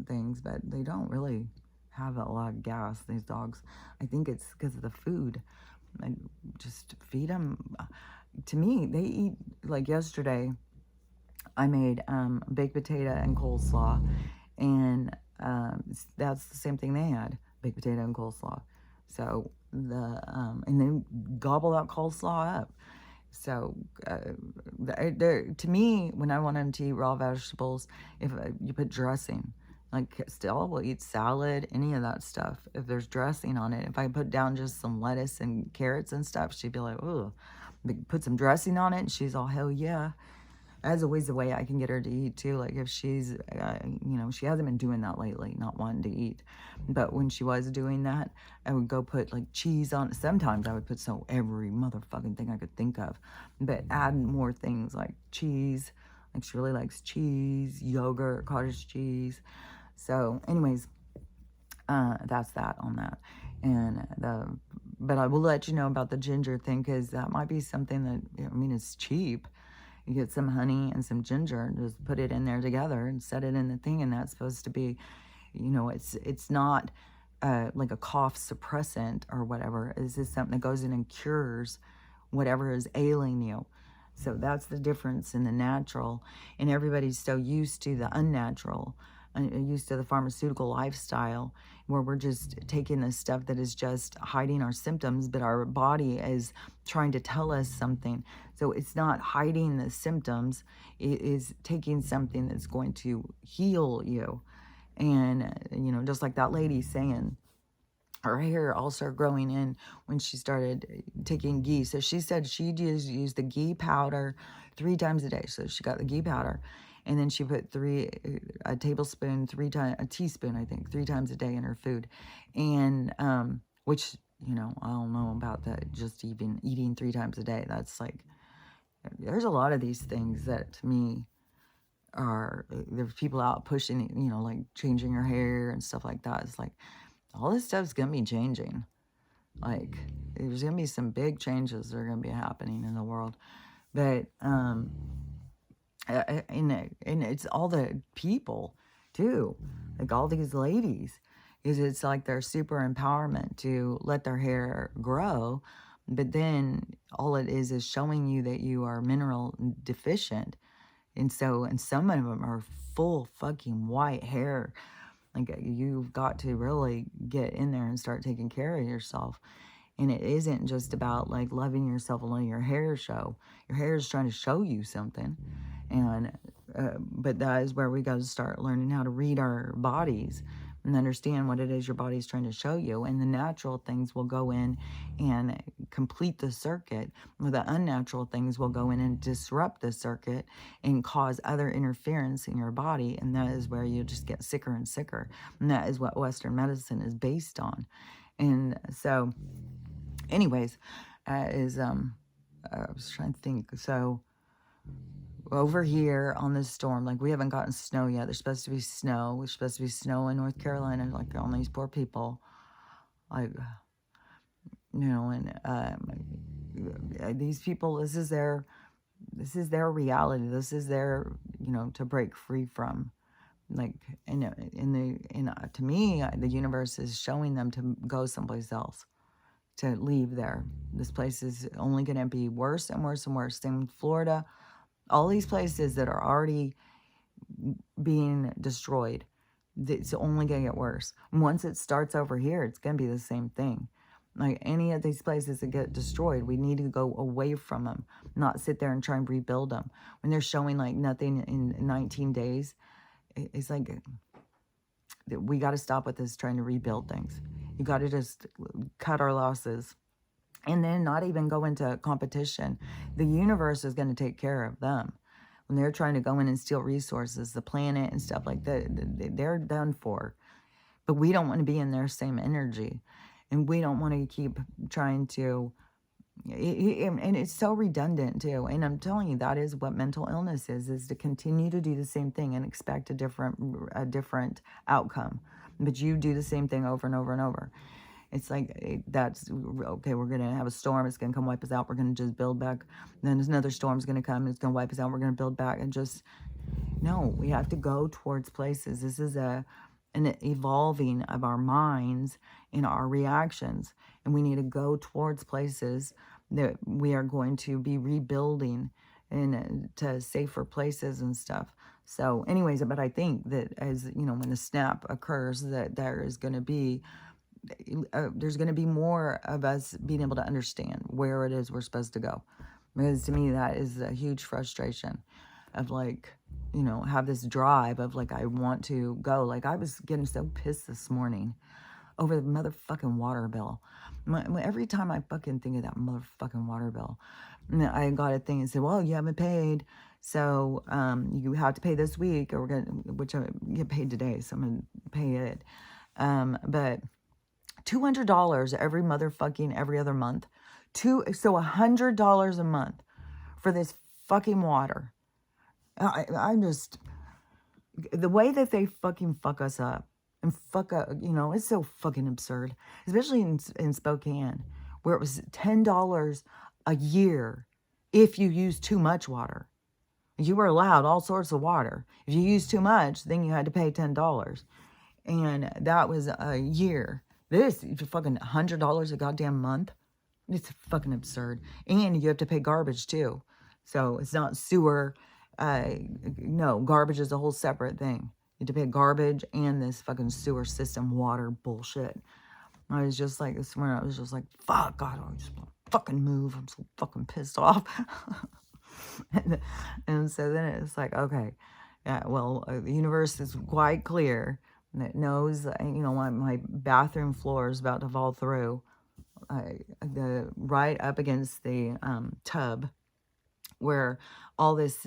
things, but they don't really have a lot of gas, these dogs. I think it's because of the food. I just feed them. To me, they eat, like yesterday, I made baked potato and coleslaw, and that's the same thing they had, baked potato and coleslaw. So and then gobble that coleslaw up. So to me, when I want them to eat raw vegetables, if you put dressing, like Stella will eat salad, any of that stuff, if there's dressing on it. If I put down just some lettuce and carrots and stuff, she'd be like, oh, put some dressing on it, and she's all, hell yeah. That's always the way I can get her to eat too. Like if she's, she hasn't been doing that lately, not wanting to eat. But when she was doing that, I would go put like cheese on it. Sometimes I would put every motherfucking thing I could think of. But add more things like cheese. Like she really likes cheese, yogurt, cottage cheese. So anyways, that's that on that. And but I will let you know about the ginger thing, because that might be something that, it's cheap. You get some honey and some ginger and just put it in there together and set it in the thing. And that's supposed to be, it's not like a cough suppressant or whatever. It's just something that goes in and cures whatever is ailing you. So that's the difference in the natural. And everybody's so used to the unnatural, used to the pharmaceutical lifestyle, where we're just taking this stuff that is just hiding our symptoms, but our body is trying to tell us something. So it's not hiding the symptoms, it is taking something that's going to heal you. And, just like that lady saying, her hair all started growing in when she started taking ghee. So she said she'd use the ghee powder 3 times a day. So she got the ghee powder, and then she put a tablespoon, a teaspoon, I think, 3 times a day in her food. And, which, I don't know about that, just even eating 3 times a day. That's like, there's a lot of these things that to me there's people out pushing, like changing your hair and stuff like that. It's like, all this stuff's gonna be changing. Like, there's gonna be some big changes that are gonna be happening in the world. But and it's all the people too, like all these ladies, is it's like their super empowerment to let their hair grow, but then all it is showing you that you are mineral deficient. And some of them are full fucking white hair. Like, you've got to really get in there and start taking care of yourself. And it isn't just about like loving yourself and letting your hair show. Your hair is trying to show you something. And, but that is where we got to start learning how to read our bodies and understand what it is your body's trying to show you. And the natural things will go in and complete the circuit, or the unnatural things will go in and disrupt the circuit and cause other interference in your body. And that is where you just get sicker and sicker. And that is what Western medicine is based on. And so, anyways, I was trying to think. So, over here on this storm, like, we haven't gotten snow yet. There's supposed to be snow. There's supposed to be snow in North Carolina, like, on these poor people. Like, and these people, this is their reality. This is their, to break free from. Like, to me, the universe is showing them to go someplace else, to leave there. This place is only going to be worse and worse and worse. Same with Florida. All these places that are already being destroyed, it's only going to get worse. And once it starts over here, it's going to be the same thing. Like, any of these places that get destroyed, we need to go away from them, not sit there and try and rebuild them. When they're showing like nothing in 19 days, it's like, we got to stop with this trying to rebuild things. You got to just cut our losses. And then not even go into competition. The universe is going to take care of them. When they're trying to go in and steal resources, the planet and stuff like that, they're done for. But we don't want to be in their same energy. And we don't want to keep trying to, and it's so redundant too. And I'm telling you, that is what mental illness is to continue to do the same thing and expect a different outcome. But you do the same thing over and over and over. It's like, that's, okay, we're going to have a storm. It's going to come wipe us out. We're going to just build back. Then there's another storm's going to come. It's going to wipe us out. We're going to build back. And just, no, we have to go towards places. This is an evolving of our minds and our reactions. And we need to go towards places that we are going to be rebuilding to safer places and stuff. So anyways, but I think that as, when the snap occurs, that there's going to be more of us being able to understand where it is we're supposed to go. Because to me, that is a huge frustration of like, have this drive of like, I want to go. Like, I was getting so pissed this morning over the motherfucking water bill. Every time I fucking think of that motherfucking water bill, I got a thing and said, well, you haven't paid. So you have to pay this week, or which I get paid today. So I'm going to pay it. But $200 every other month. So $100 a month for this fucking water. I'm just, the way that they fucking fuck us up and fuck up, it's so fucking absurd. Especially in Spokane, where it was $10 a year if you use too much water. You were allowed all sorts of water. If you used too much, then you had to pay $10. And that was a year. This, fucking $100 a goddamn month. It's fucking absurd. And you have to pay garbage too. So it's not sewer. No, garbage is a whole separate thing. You have to pay garbage and this fucking sewer system water bullshit. I was just like, this morning, I was just like, fuck, God, I just want to fucking move. I'm so fucking pissed off. and so then it's like, okay, yeah, well, the universe is quite clear that knows, my bathroom floor is about to fall through, the right up against the tub where all this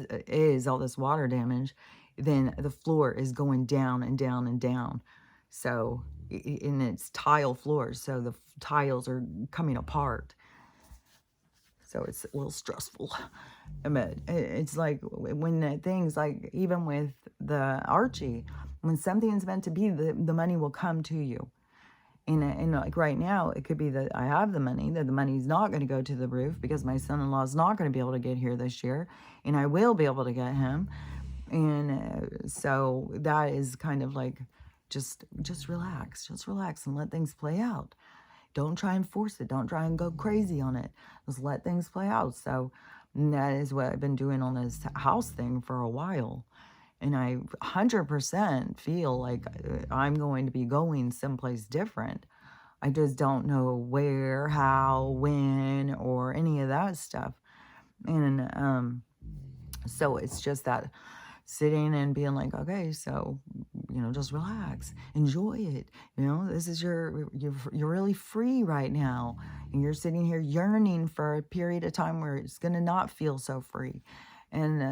water damage, then the floor is going down and down and down. So, and it's tile floors, so the tiles are coming apart. So it's a little stressful. But it's like when things like, even with the Archie, when something's meant to be, the money will come to you. And like right now, it could be that I have the money, that the money's not going to go to the roof because my son-in-law is not going to be able to get here this year, and I will be able to get him. And so that is kind of like, just relax, and let things play out. Don't try and force it. Don't try and go crazy on it. Just let things play out. So that is what I've been doing on this house thing for a while. And I 100% feel like I'm going to be going someplace different. I just don't know where, how, when, or any of that stuff. And so it's just that sitting and being like, okay, so, just relax, enjoy it. This is you're really free right now. And you're sitting here yearning for a period of time where it's going to not feel so free. And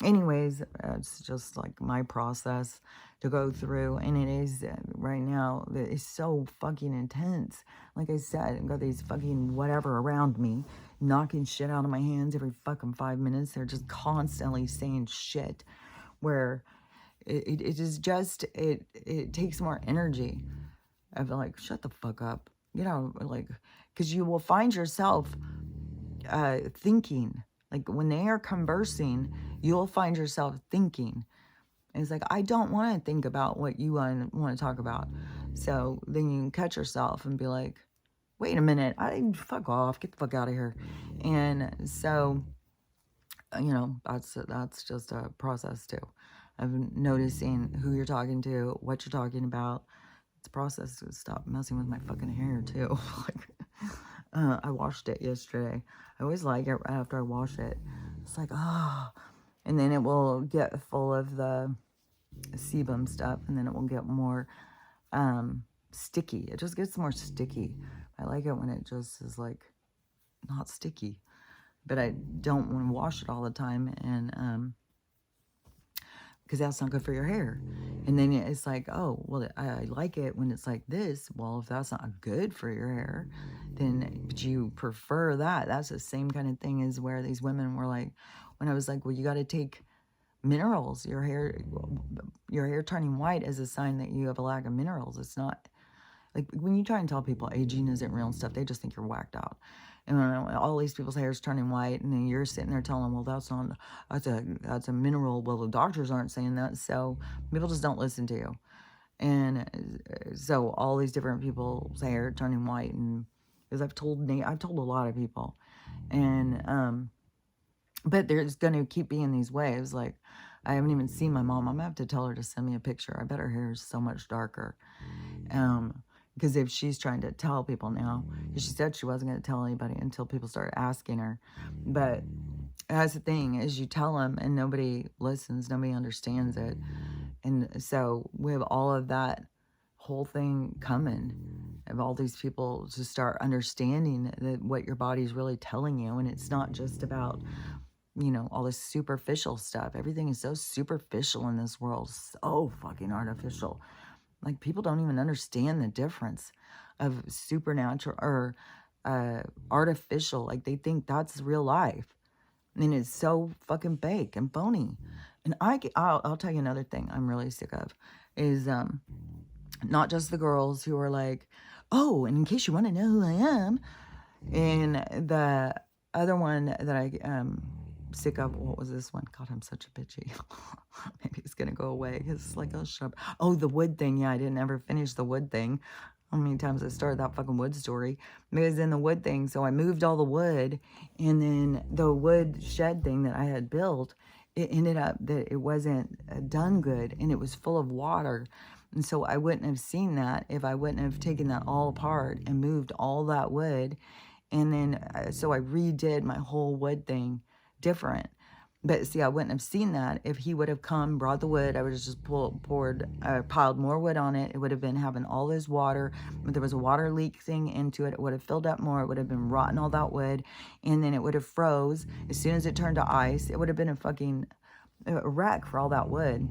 anyways, it's just like my process to go through, and it is right now, it's so fucking intense. Like I said, I've got these fucking whatever around me knocking shit out of my hands every fucking 5 minutes. They're just constantly saying shit where it is just, it takes more energy of like, shut the fuck up, like, because you will find yourself thinking, like when they are conversing, you'll find yourself thinking. And it's like, I don't want to think about what you want to talk about. So then you can catch yourself and be like, wait a minute, fuck off, get the fuck out of here. And so, that's just a process too, of noticing who you're talking to, what you're talking about. It's a process to stop messing with my fucking hair too. Like, I washed it yesterday. I always like it after I wash it. It's like, and then it will get full of the sebum stuff, and then it will get more sticky. It just gets more sticky. I like it when it just is like not sticky, but I don't want to wash it all the time, and because that's not good for your hair. And then it's like, oh, well, I like it when it's like this. Well, if that's not good for your hair, then, but you prefer that. That's the same kind of thing as where these women were like, when I was like, well, you got to take minerals. Your hair turning white is a sign that you have a lack of minerals. It's not, like, when you try and tell people aging isn't real and stuff, they just think you're whacked out. And all these people's hair is turning white, and then you're sitting there telling them, well, that's a mineral. Well, the doctors aren't saying that, so people just don't listen to you. And so all these different people's hair turning white, and because I've told a lot of people, and but there's going to keep being these waves. Like, I haven't even seen my mom. I'm gonna have to tell her to send me a picture. I bet her hair is so much darker. Because if she's trying to tell people now, because she said she wasn't going to tell anybody until people started asking her. But that's the thing, is you tell them and nobody listens, nobody understands it. And so we have all of that whole thing coming, of all these people to start understanding that what your body's really telling you. And it's not just about, all this superficial stuff. Everything is so superficial in this world, so fucking artificial. Like, people don't even understand the difference of supernatural or artificial. Like, they think that's real life. And it's so fucking fake and phony. And I'll tell you another thing I'm really sick of is not just the girls who are like, oh, and in case you want to know who I am. And the other one that I sick of, what was this one? God, I'm such a bitchy. Maybe it's gonna go away because it's like, oh, shut up. Oh, the wood thing. Yeah, I didn't ever finish the wood thing. How many times I started that fucking wood story? Because in the wood thing, so I moved all the wood, and then the wood shed thing that I had built, it ended up that it wasn't done good, and it was full of water. And so I wouldn't have seen that if I wouldn't have taken that all apart and moved all that wood. And then so I redid my whole wood thing different. But see, I wouldn't have seen that if he would have come, brought the wood. I would have just piled more wood on it. It would have been having all this water. If there was a water leak thing into it, it would have filled up more. It would have been rotting all that wood. And then it would have froze. As soon as it turned to ice, it would have been a fucking wreck for all that wood.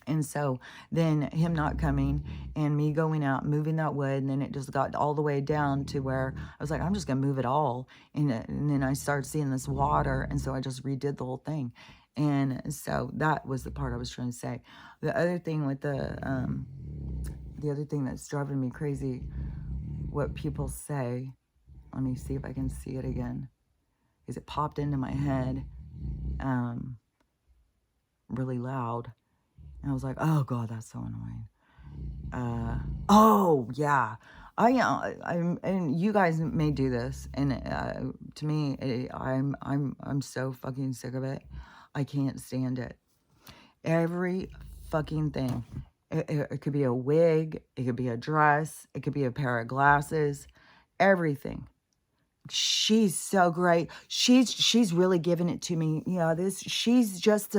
And so then him not coming and me going out, moving that wood, and then it just got all the way down to where I was like, I'm just going to move it all. And then I started seeing this water, and so I just redid the whole thing. And so that was the part I was trying to say. The other thing with the other thing that's driving me crazy, what people say, let me see if I can see it again, is it popped into my head really loud. And I was like, oh God, that's so annoying. Oh yeah. And you guys may do this. And to me, I'm so fucking sick of it. I can't stand it. Every fucking thing. It could be a wig. It could be a dress. It could be a pair of glasses. Everything. She's so great. She's really giving it to me. You know, she's just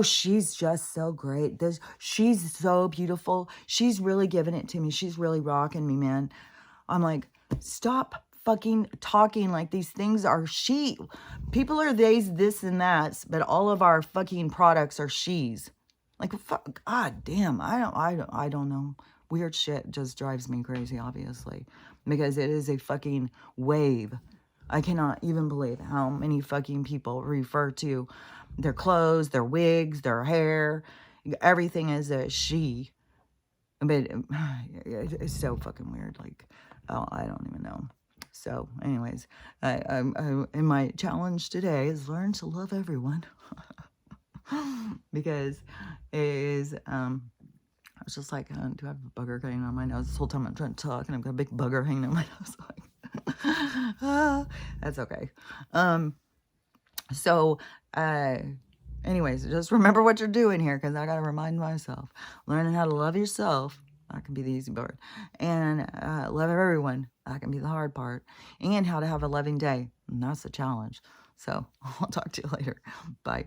she's just so great. She's so beautiful. She's really giving it to me. She's really rocking me, man. I'm like, stop fucking talking like these things are she. People are theys, this and that, but all of our fucking products are she's. Like, fuck, God damn, I don't know. Weird shit just drives me crazy, obviously, because it is a fucking wave. I cannot even believe how many fucking people refer to their clothes, their wigs, their hair. Everything is a she. But it's so fucking weird. Like, oh, I don't even know. So, anyways, and my challenge today is learn to love everyone. Because it is, I was just like, do I have a bugger hanging on my nose? This whole time I'm trying to talk and I've got a big bugger hanging on my nose. Like, that's okay. So, anyways, just remember what you're doing here, because I got to remind myself. Learning how to love yourself, that can be the easy part. And love everyone, that can be the hard part. And how to have a loving day, and that's the challenge. So, I'll talk to you later. Bye.